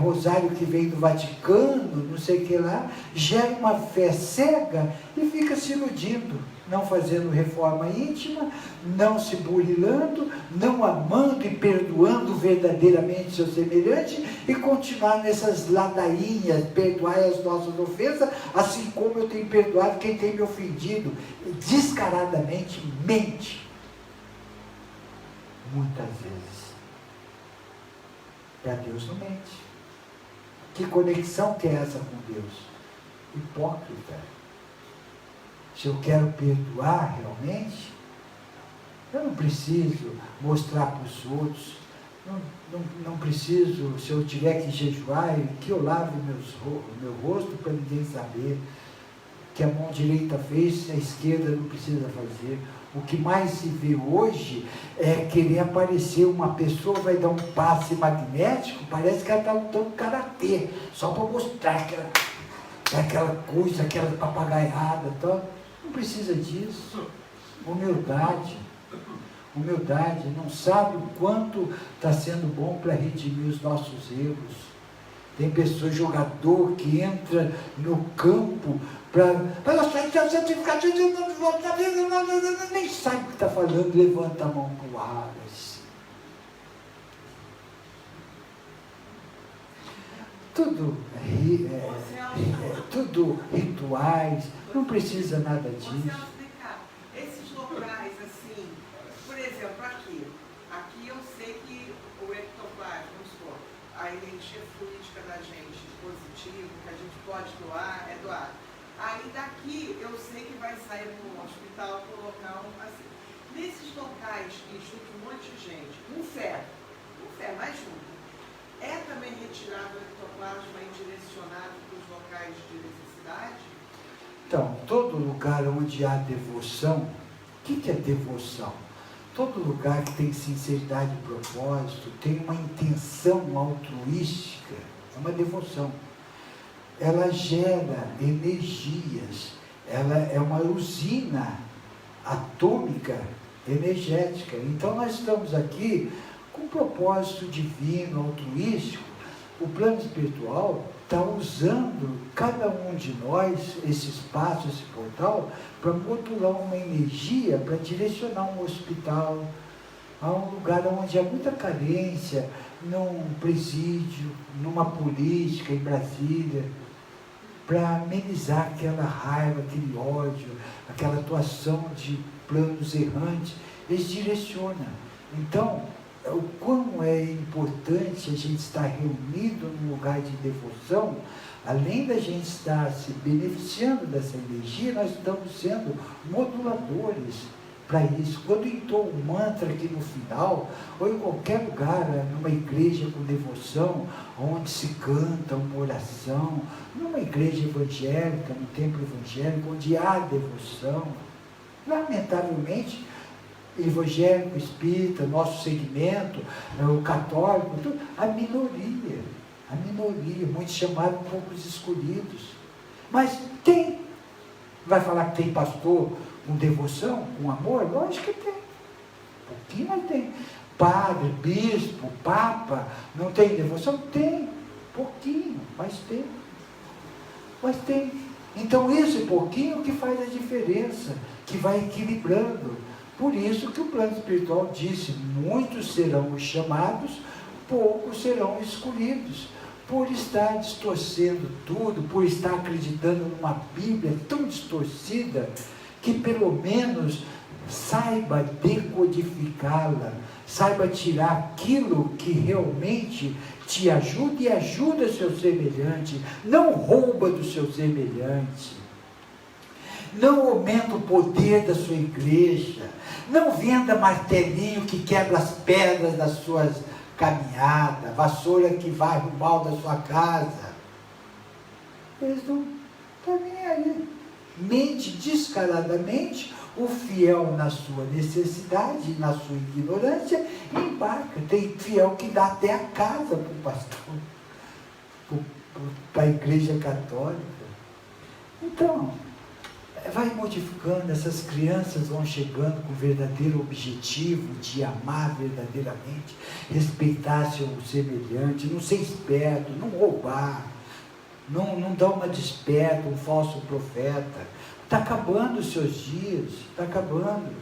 Speaker 1: rosário que vem do Vaticano, não sei o que lá, gera uma fé cega e fica se iludindo, não fazendo reforma íntima, não se burilando, não amando e perdoando verdadeiramente seu semelhante, e continuar nessas ladainhas, perdoai as nossas ofensas, assim como eu tenho perdoado quem tem me ofendido. Descaradamente mente, muitas vezes. Para Deus não mente. Que conexão que é essa com Deus? Hipócrita. Se eu quero perdoar realmente, eu não preciso mostrar para os outros. não preciso, se eu tiver que jejuar, que eu lave meu rosto para ninguém saber. Que a mão direita fez, a esquerda não precisa fazer. O que mais se vê hoje é querer aparecer. Uma pessoa vai dar um passe magnético, parece que ela está lutando karatê, só para mostrar aquela coisa, aquela papagaiada. Então, não precisa disso. Humildade. Humildade. Não sabe o quanto está sendo bom para redimir os nossos erros. Tem pessoas, jogador, que entra no campo nem sabe o que está falando, levanta a mão para o ar. Assim. Tudo rituais, não precisa nada disso.
Speaker 3: Esses locais, assim, por exemplo, aqui eu sei que o ectoplasma, vamos supor, a energia fluídica da gente, positivo, que a gente pode doar, é doar. Aí daqui eu sei que vai sair para um hospital, para um local assim. Nesses locais que junta um monte de gente, um ferro, mais junto, é também retirado o ectoplasma e direcionado para os locais de necessidade?
Speaker 1: Então, todo lugar onde há devoção, o que é devoção? Todo lugar que tem sinceridade e propósito, tem uma intenção altruística, é uma devoção. Ela gera energias, ela é uma usina atômica energética. Então nós estamos aqui com um propósito divino, altruístico. O plano espiritual está usando cada um de nós, esse espaço, esse portal, para modular uma energia, para direcionar um hospital, a um lugar onde há muita carência, num presídio, numa política em Brasília, para amenizar aquela raiva, aquele ódio, aquela atuação de planos errantes, eles direcionam. Então, o quão é importante a gente estar reunido num lugar de devoção, além da gente estar se beneficiando dessa energia, nós estamos sendo moduladores para isso. Quando entoa um mantra aqui no final, ou em qualquer lugar, numa igreja com devoção, onde se canta uma oração, numa igreja evangélica, no templo evangélico, onde há devoção, lamentavelmente, evangélico, espírita, nosso segmento, o católico, tudo, a minoria, muitos chamados, poucos escolhidos. Mas tem, vai falar que tem pastor com devoção, com amor? Lógico que tem. Pouquinho, mas tem. Padre, bispo, papa, não tem devoção? Tem. Pouquinho, mas tem. Mas tem. Então esse pouquinho que faz a diferença, que vai equilibrando. Por isso que o plano espiritual disse, muitos serão os chamados, poucos serão escolhidos. Por estar distorcendo tudo, por estar acreditando numa Bíblia tão distorcida, que pelo menos saiba decodificá-la, saiba tirar aquilo que realmente te ajuda e ajuda seu semelhante, não rouba do seu semelhante, não aumenta o poder da sua igreja, não venda martelinho que quebra as pedras das suas caminhadas, vassoura que varre o mal da sua casa. Eles não estão nem aí. Mente descaradamente, o fiel na sua necessidade, na sua ignorância, embarca. Tem fiel que dá até a casa para o pastor, para a igreja católica. Então, vai modificando, essas crianças vão chegando com o verdadeiro objetivo de amar verdadeiramente, respeitar seu semelhante, não ser esperto, não roubar, não dar uma desperta, um falso profeta. Está acabando os seus dias, está acabando.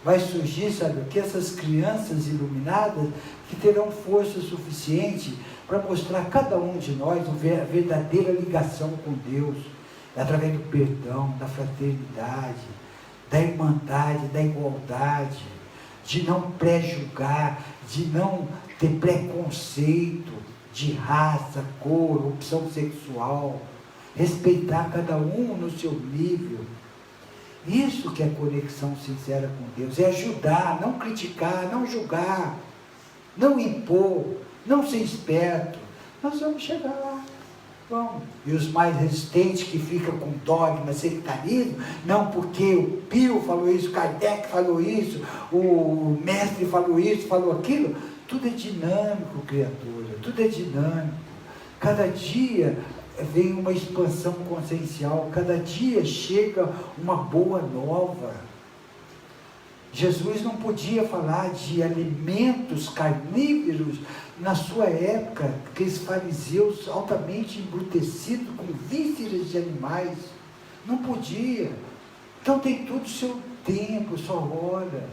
Speaker 1: Vai surgir, sabe o que? Essas crianças iluminadas que terão força suficiente para mostrar a cada um de nós a verdadeira ligação com Deus, através do perdão, da fraternidade, da irmandade, da igualdade, de não pré-julgar, de não ter preconceito de raça, cor, opção sexual, respeitar cada um no seu nível. Isso que é conexão sincera com Deus, é ajudar, não criticar, não julgar, não impor, não ser esperto, nós vamos chegar lá. Vamos. E os mais resistentes que ficam com dogma, sectarismo, não, porque o Pio falou isso, Kardec falou isso, o mestre falou isso, falou aquilo. Tudo é dinâmico, criatura, tudo é dinâmico. Cada dia vem uma expansão consciencial, cada dia chega uma boa nova. Jesus não podia falar de alimentos carnívoros na sua época, aqueles fariseus altamente embrutecidos com vísceras de animais. Não podia. Então tem tudo seu tempo, sua hora.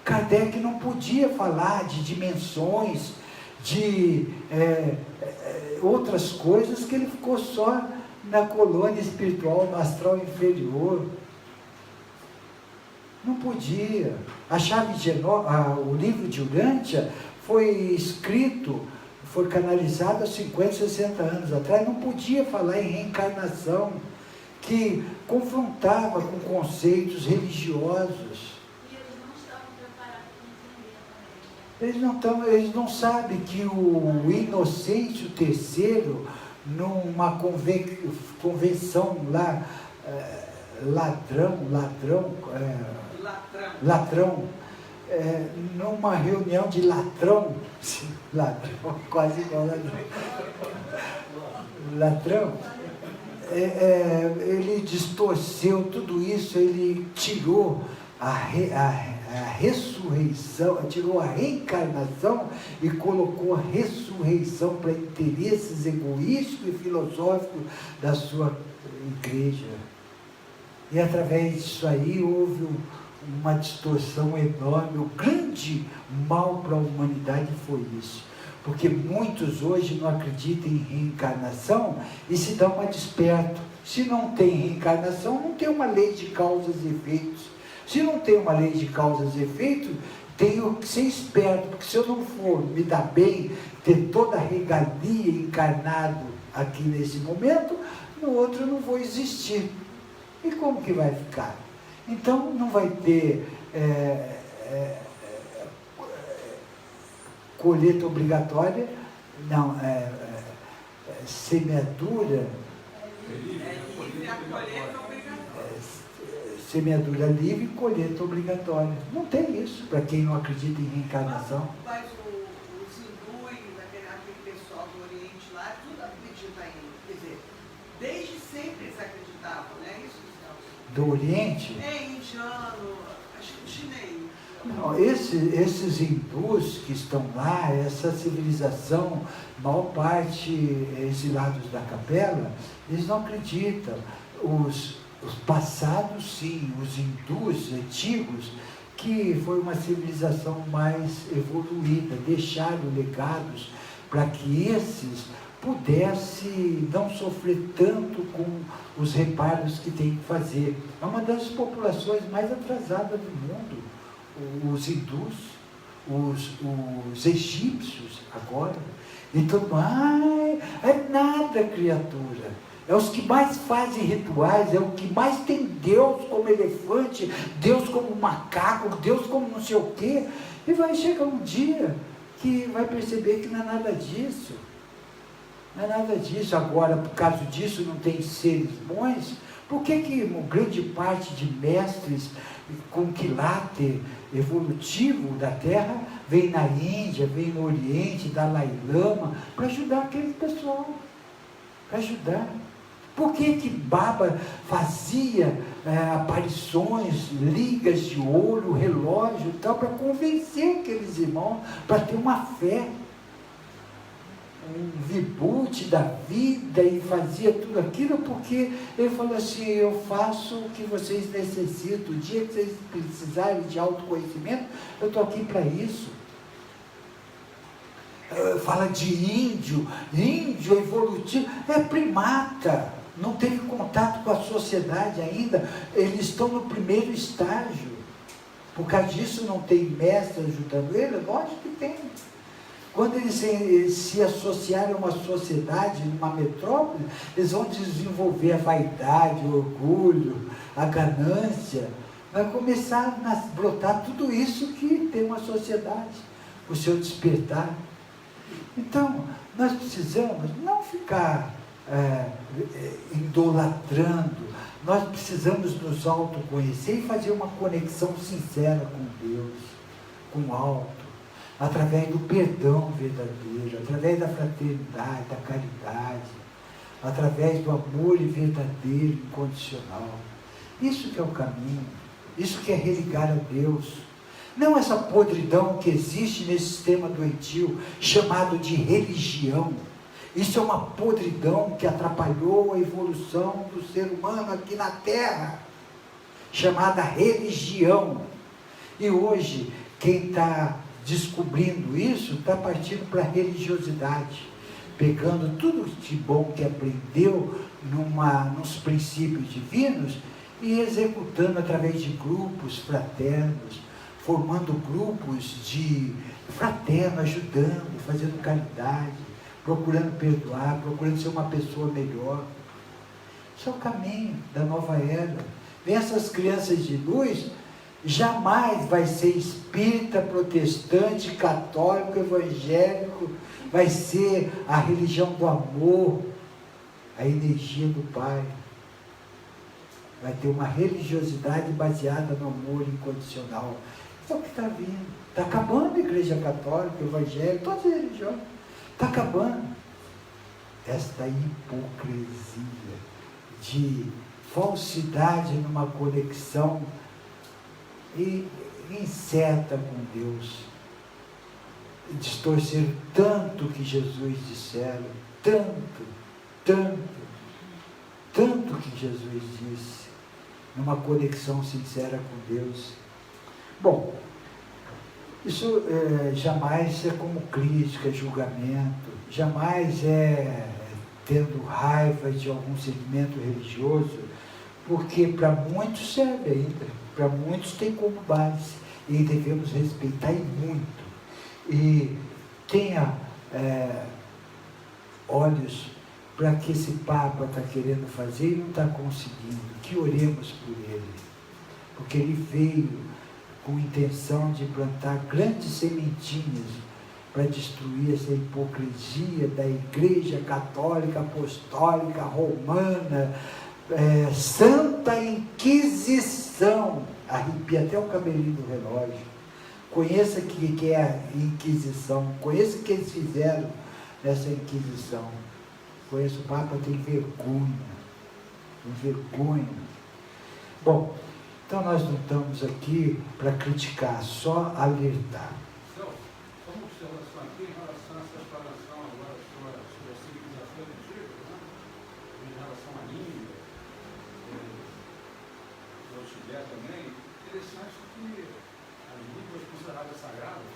Speaker 1: Kardec não podia falar de dimensões, de outras coisas, que ele ficou só na colônia espiritual, no astral inferior. Não podia. A chave de o livro de Urântia foi escrito, foi canalizado há 50, 60 anos atrás. Não podia falar em reencarnação, que confrontava com conceitos religiosos.
Speaker 2: E eles não estavam preparados para entender também.
Speaker 1: Eles não sabem que o Inocêncio III, numa convenção lá, Latrão, numa reunião de Latrão, quase igual Latrão, ele distorceu tudo isso, ele tirou a ressurreição, tirou a reencarnação e colocou a ressurreição para interesses egoísticos e filosóficos da sua igreja. E através disso aí houve uma distorção enorme. O grande mal para a humanidade foi isso. Porque muitos hoje não acreditam em reencarnação e se dão uma desperto. Se não tem reencarnação, não tem uma lei de causas e efeitos. Se não tem uma lei de causas e efeitos, tenho que ser esperto, porque se eu não for me dar bem, ter toda a regalia encarnado aqui nesse momento, no outro eu não vou existir. E como que vai ficar? Então não vai ter colheita obrigatória, não, semeadura. Semeadura livre e colheita obrigatória. Não tem isso para quem não acredita em reencarnação.
Speaker 3: Mas os hindus, aquele pessoal do Oriente lá, tudo acredita em. Quer dizer, desde sempre eles acreditavam, né? Isso,
Speaker 1: do Oriente?
Speaker 3: Indiano, acho que chinês.
Speaker 1: Não, esses hindus que estão lá, essa civilização, maior parte exilados da capela, eles não acreditam. Os passados, sim, os hindus antigos, que foi uma civilização mais evoluída, deixaram legados para que esses pudessem não sofrer tanto com os reparos que tem que fazer. É uma das populações mais atrasadas do mundo, os hindus, os egípcios agora. Então, é nada, criatura. É os que mais fazem rituais, é o que mais tem Deus como elefante, Deus como macaco, Deus como não sei o quê. E vai chegar um dia que vai perceber que não é nada disso. Não é nada disso. Agora, por causa disso, não tem seres bons. Por que uma grande parte de mestres com quilate evolutivo da Terra vem na Índia, vem no Oriente, Dalai Lama, para ajudar aquele pessoal? Para ajudar. Por que Baba fazia aparições, ligas de ouro, relógio e tal, para convencer aqueles irmãos, para ter uma fé, um vibute da vida, e fazia tudo aquilo, porque ele falou assim: eu faço o que vocês necessitam, o dia que vocês precisarem de autoconhecimento, eu estou aqui para isso. Fala de índio evolutivo, é primata, não teve contato com a sociedade ainda, eles estão no primeiro estágio. Por causa disso não tem mestre ajudando ele? Lógico que tem. Quando eles se associarem a uma sociedade, numa metrópole, eles vão desenvolver a vaidade, o orgulho, a ganância, vai começar a brotar tudo isso que tem uma sociedade. o seu despertar. Então, nós precisamos não ficar idolatrando, nós precisamos nos autoconhecer e fazer uma conexão sincera com Deus, com o alto, através do perdão verdadeiro, através da fraternidade, da caridade, através do amor verdadeiro, incondicional. Isso que é o caminho, isso que é religar a Deus. Não essa podridão que existe nesse sistema doentio, chamado de religião. Isso é uma podridão que atrapalhou a evolução do ser humano aqui na Terra, chamada religião. E hoje, quem está descobrindo isso, está partindo para a religiosidade, pegando tudo de bom que aprendeu nos princípios divinos e executando através de grupos fraternos, formando grupos de fraterno, ajudando, fazendo caridade, procurando perdoar, procurando ser uma pessoa melhor. Isso é o caminho da nova era. Vem essas crianças de luz, jamais vai ser espírita, protestante, católico, evangélico, vai ser a religião do amor, a energia do Pai. Vai ter uma religiosidade baseada no amor incondicional. Isso é o que está vindo. Está acabando a igreja católica, evangélica, todas as religiões. Está acabando. Esta hipocrisia de falsidade numa conexão incerta com Deus. Distorcer tanto que Jesus disseram, tanto que Jesus disse, numa conexão sincera com Deus. Bom, isso jamais é como crítica, julgamento, jamais é tendo raiva de algum segmento religioso, porque para muitos serve ainda, para muitos tem como base, e devemos respeitar e muito. E tenha olhos para que esse Papa está querendo fazer e não está conseguindo, que oremos por ele, porque ele veio com intenção de plantar grandes sementinhas para destruir essa hipocrisia da Igreja Católica, Apostólica, Romana, Santa Inquisição. Arrepia até o cabelinho do relógio. Conheça o que é a Inquisição, conheça o que eles fizeram nessa Inquisição. Conheço o Papa, tem vergonha. Bom, então nós não estamos aqui para criticar, só alertar.
Speaker 4: Celso, só uma observação aqui em relação a essa declaração agora sobre a civilização antiga, né? Em relação à Índia, ao Tibete também. Interessante que as línguas consideradas sagradas,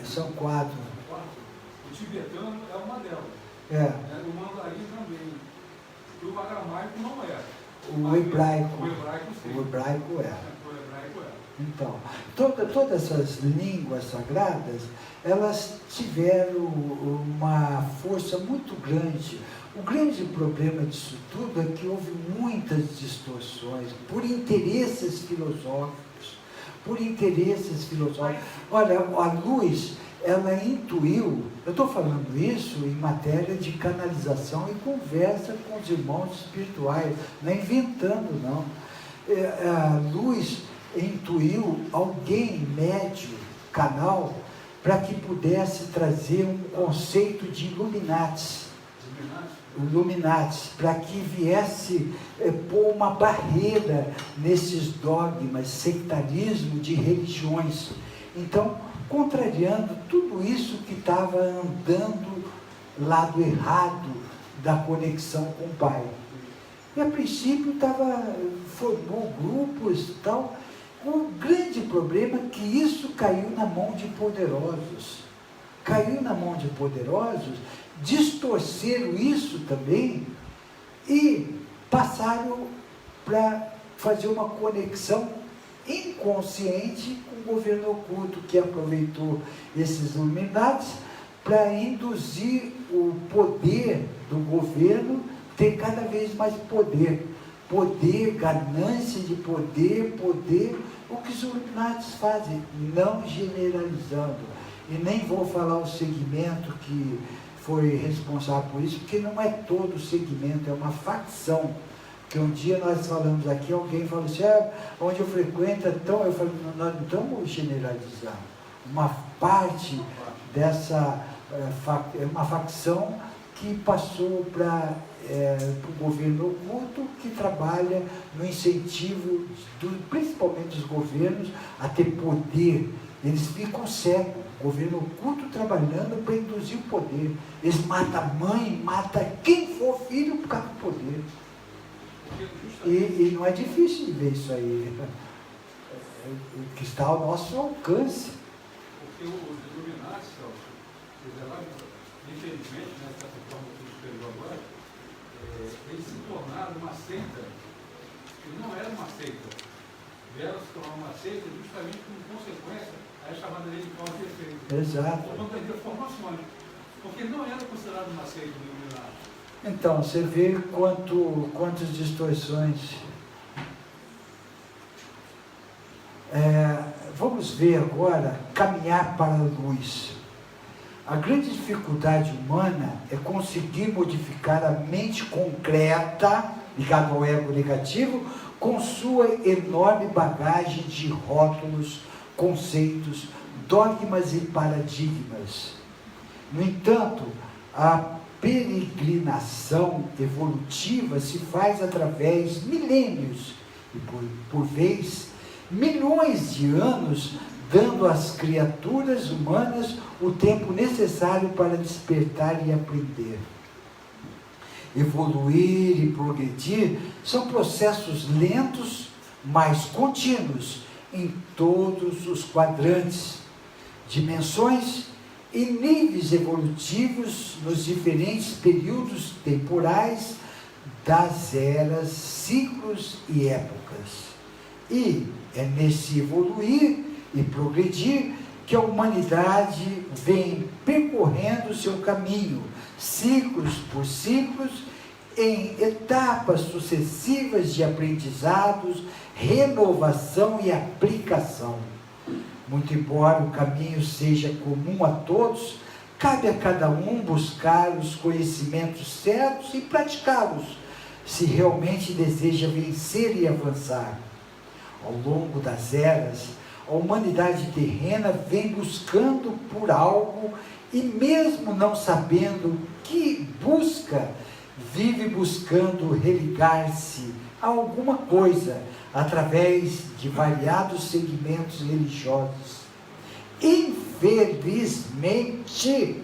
Speaker 4: são quatro. O tibetano é uma delas. O mandarim também. E o aramaico não é.
Speaker 1: O hebraico.
Speaker 4: O hebraico sim.
Speaker 1: O hebraico é.
Speaker 4: O hebraico é.
Speaker 1: Então, todas essas línguas sagradas, elas tiveram uma força muito grande. O grande problema disso tudo é que houve muitas distorções por interesses filosóficos. Olha, a luz, ela intuiu, eu estou falando isso em matéria de canalização e conversa com os irmãos espirituais, não é inventando não. A luz intuiu alguém, médium, canal, para que pudesse trazer um conceito de Illuminatis, para que viesse pôr uma barreira nesses dogmas, sectarismo de religiões. Então, contrariando tudo isso que estava andando lado errado da conexão com o Pai. E a princípio formou grupos e tal. O grande problema é que isso caiu na mão de poderosos. Distorceram isso também e passaram para fazer uma conexão inconsciente com o governo oculto, que aproveitou esses iluminados para induzir o poder do governo ter cada vez mais poder, poder, ganância de poder, o que os Illuminatis fazem, não generalizando. E nem vou falar o segmento que foi responsável por isso, porque não é todo o segmento, é uma facção. Que um dia nós falamos aqui, alguém falou assim, onde eu frequento, então, eu falei, nós não estamos generalizando. Uma parte dessa, uma facção que passou para o governo oculto, que trabalha no incentivo, principalmente dos governos, a ter poder. Eles ficam cegos, o governo oculto trabalhando para induzir o poder. Eles matam a mãe, matam quem for filho por causa do poder. E não é difícil de ver isso aí, que está ao nosso alcance.
Speaker 4: Porque os Illuminati, infelizmente, nessa forma que você escreveu agora, eles se tornaram uma seita, que não era uma seita, vieram se tornar uma seita justamente como consequência a chamada lei de causa e efeito.
Speaker 1: Exato.
Speaker 4: Por conta de formações, porque não era considerado uma seita do Illuminati.
Speaker 1: Então, você vê quantas distorções. Vamos ver agora, caminhar para a luz. A grande dificuldade humana é conseguir modificar a mente concreta, ligada ao ego negativo, com sua enorme bagagem de rótulos, conceitos, dogmas e paradigmas. No entanto, a peregrinação evolutiva se faz através de milênios e, por vez, milhões de anos, dando às criaturas humanas o tempo necessário para despertar e aprender. Evoluir e progredir são processos lentos, mas contínuos, em todos os quadrantes, dimensões e níveis evolutivos nos diferentes períodos temporais das eras, ciclos e épocas. E é nesse evoluir e progredir que a humanidade vem percorrendo seu caminho, ciclos por ciclos, em etapas sucessivas de aprendizados, renovação e aplicação. Muito embora o caminho seja comum a todos, cabe a cada um buscar os conhecimentos certos e praticá-los, se realmente deseja vencer e avançar. Ao longo das eras, a humanidade terrena vem buscando por algo e, mesmo não sabendo o que busca, vive buscando religar-se a alguma coisa através de variados segmentos religiosos. Infelizmente,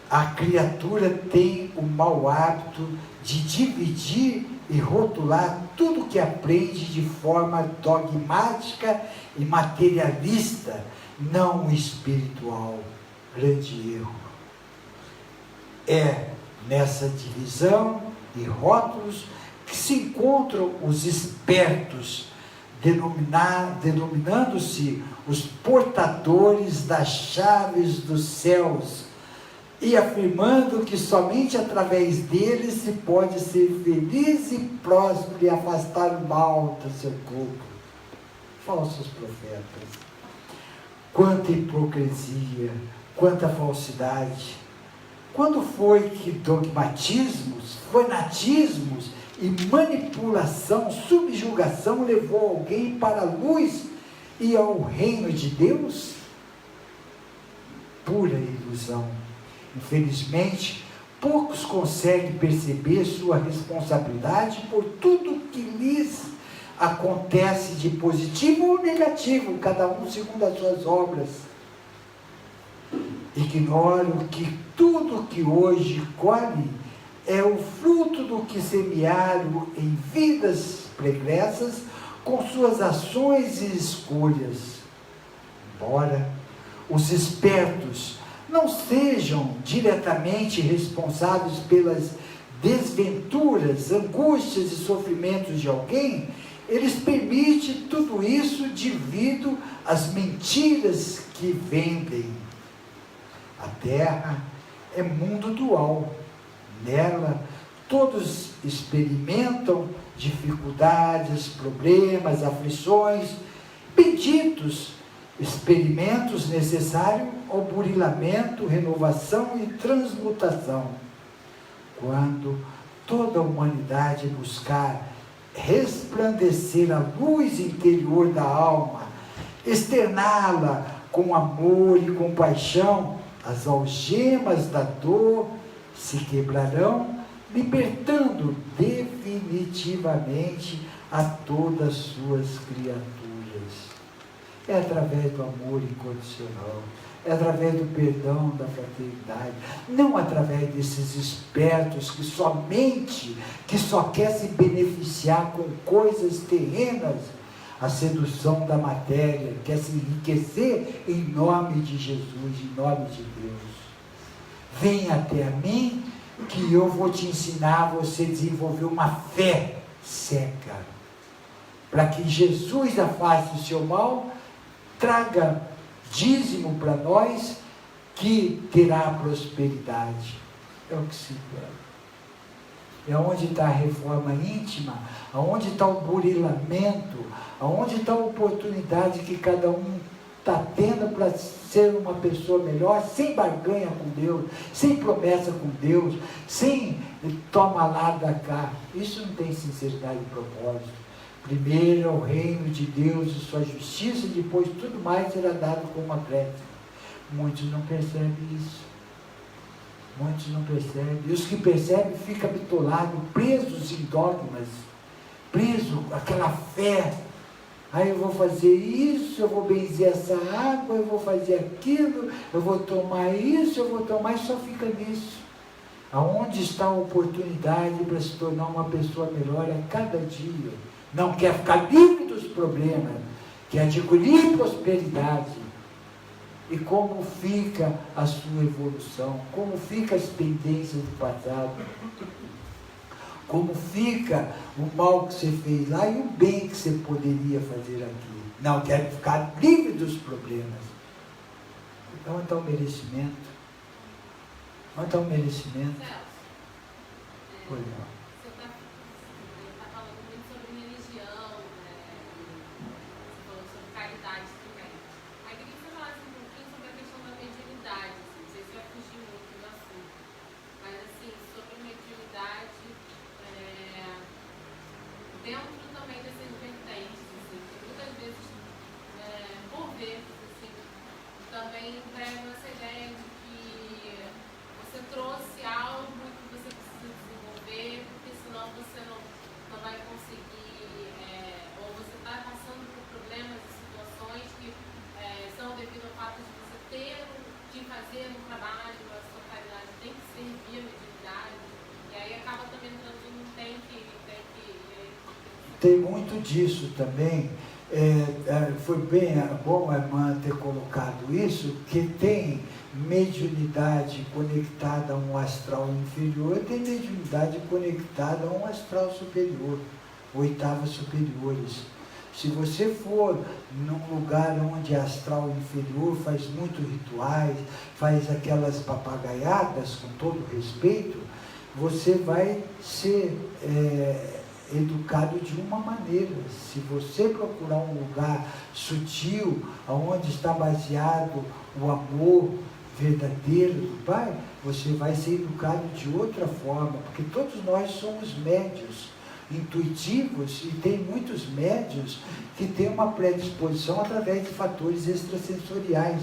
Speaker 1: a criatura tem o mau hábito de dividir e rotular tudo que aprende de forma dogmática e materialista, não espiritual. Grande erro. É nessa divisão e rótulos que se encontram os espertos, denominando-se os portadores das chaves dos céus, e afirmando que somente através deles se pode ser feliz e próspero e afastar o mal do seu corpo. Falsos profetas. Quanta hipocrisia, quanta falsidade. Quando foi que dogmatismos, fanatismos e manipulação, subjugação levou alguém para a luz e ao reino de Deus? Pura ilusão. Infelizmente, poucos conseguem perceber sua responsabilidade por tudo que lhes acontece de positivo ou negativo, cada um segundo as suas obras. Ignoram que tudo que hoje colhe é o fruto do que semearam em vidas pregressas com suas ações e escolhas. Embora os espertos não sejam diretamente responsáveis pelas desventuras, angústias e sofrimentos de alguém, eles permitem tudo isso devido às mentiras que vendem. A Terra é mundo dual. Nela, Todos experimentam dificuldades, problemas, aflições. Benditos experimentos necessários ao burilamento, renovação e transmutação. Quando toda a humanidade buscar resplandecer a luz interior da alma, externá-la com amor e compaixão, as algemas da dor se quebrarão, libertando definitivamente a todas as suas criaturas. É através do amor incondicional, é através do perdão, da fraternidade, não através desses espertos que só quer se beneficiar com coisas terrenas, a sedução da matéria, quer se enriquecer em nome de Jesus, em nome de Deus. Venha até a mim, que eu vou te ensinar a você desenvolver uma fé cega, para que Jesus afaste o seu mal, traga dízimo para nós, que terá prosperidade. É o que se quer. É onde está a reforma íntima, aonde está o burilamento, aonde está a oportunidade que cada um está tendo para ser uma pessoa melhor, sem barganha com Deus, sem promessa com Deus, sem toma lá da cá. Isso não tem sinceridade de propósito. Primeiro é o reino de Deus e sua justiça, depois tudo mais será dado como acréscimo. Muitos não percebem isso. Muitos não percebem. E os que percebem ficam bitolados, presos em dogmas, presos àquela fé. Aí eu vou fazer isso, eu vou benzer essa água, eu vou fazer aquilo, eu vou tomar isso, eu vou tomar, e só fica nisso. Aonde está a oportunidade para se tornar uma pessoa melhor a cada dia? Não quer ficar livre dos problemas, quer adquirir prosperidade. E como fica a sua evolução? Como fica as pendências do passado? Como fica o mal que você fez lá e o bem que você poderia fazer aqui? Não, quer ficar livre dos problemas. Então, onde está o merecimento? Onde está o merecimento? Pois não. Tem muito disso também. Foi bem bom a irmã ter colocado isso, que tem mediunidade conectada a um astral inferior, tem mediunidade conectada a um astral superior, oitavas superiores. Se você for num lugar onde é astral inferior, faz muitos rituais, faz aquelas papagaiadas, com todo respeito, você vai ser educado de uma maneira. Se você procurar um lugar sutil, onde está baseado o amor verdadeiro do Pai, você vai ser educado de outra forma, porque todos nós somos médios, intuitivos, e tem muitos médios que têm uma predisposição através de fatores extrasensoriais,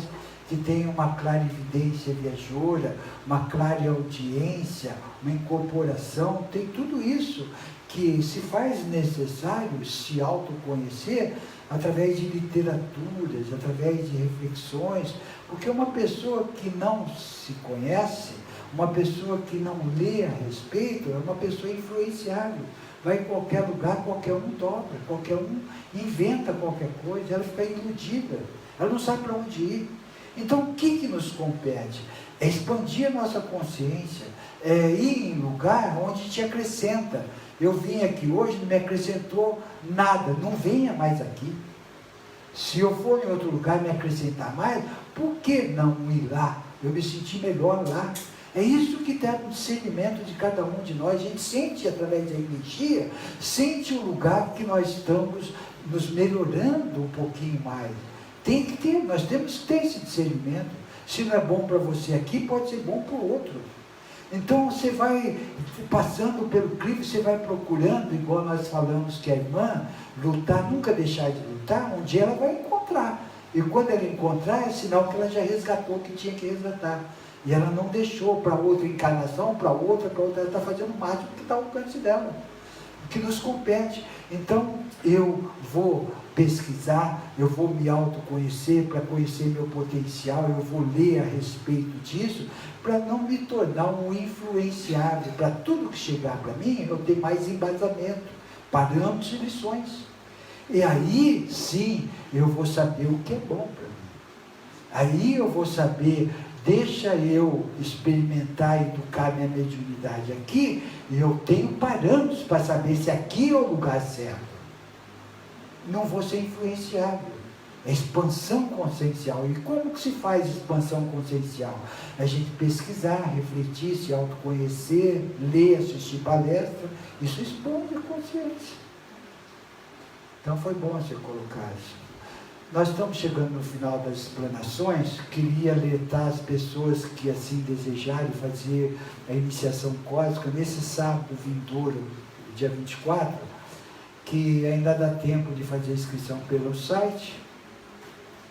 Speaker 1: que tem uma clarividência viajoura, uma clareaudiência, uma incorporação, tem tudo isso que se faz necessário se autoconhecer através de literaturas, através de reflexões, porque uma pessoa que não se conhece, uma pessoa que não lê a respeito, é uma pessoa influenciável. Vai em qualquer lugar, qualquer um dobra, qualquer um inventa qualquer coisa, ela fica iludida, ela não sabe para onde ir. Então, o que nos compete? É expandir a nossa consciência, ir em lugar onde te acrescenta. Eu vim aqui hoje, não me acrescentou nada, não venha mais aqui. Se eu for em outro lugar me acrescentar mais, por que não ir lá? Eu me senti melhor lá. É isso que dá o discernimento de cada um de nós. A gente sente através da energia, sente o lugar que nós estamos nos melhorando um pouquinho mais. Tem que ter, nós temos que ter esse discernimento. Se não é bom para você aqui, pode ser bom para o outro. Então você vai passando pelo crivo, você vai procurando, igual nós falamos que a irmã, lutar, nunca deixar de lutar, um dia ela vai encontrar. E quando ela encontrar, é sinal que ela já resgatou o que tinha que resgatar. E ela não deixou para outra encarnação, para outra, ela está fazendo o máximo que está ao alcance dela, o que nos compete. Então, eu vou pesquisar, eu vou me autoconhecer, para conhecer meu potencial, eu vou ler a respeito disso, para não me tornar um influenciável, para tudo que chegar para mim, eu ter mais embasamento, parâmetros e lições. E aí, sim, eu vou saber o que é bom para mim. Aí eu vou saber, deixa eu experimentar, educar minha mediunidade aqui, e eu tenho parâmetros para saber se aqui é o lugar certo. Não vou ser influenciável. É expansão consciencial. E como que se faz expansão consciencial? A gente pesquisar, refletir, se autoconhecer, ler, assistir palestra. Isso expande a consciência. Então foi bom você colocar isso. Nós estamos chegando no final das explanações. Queria alertar as pessoas que assim desejarem fazer a iniciação cósmica nesse sábado vindouro, dia 24, que ainda dá tempo de fazer a inscrição pelo site,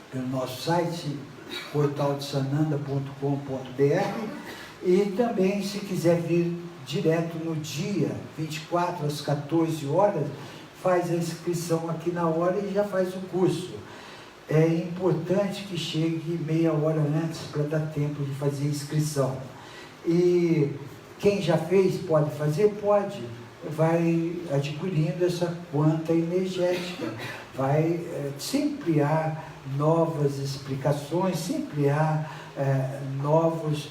Speaker 1: pelo nosso site, portaldesananda.com.br, e também, se quiser vir direto no dia 24 às 14 horas, faz a inscrição aqui na hora e já faz o curso. É importante que chegue meia hora antes para dar tempo de fazer a inscrição. E quem já fez pode fazer? Pode. Vai adquirindo essa quanta energética, vai sempre há novas explicações, sempre há novas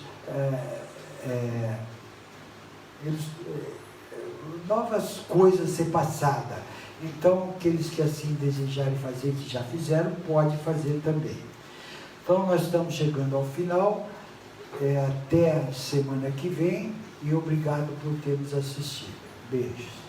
Speaker 1: coisas a ser passadas. Então, aqueles que assim desejarem fazer, que já fizeram, pode fazer também. Então, nós estamos chegando ao final, até semana que vem, e obrigado por termos assistido. Beijos.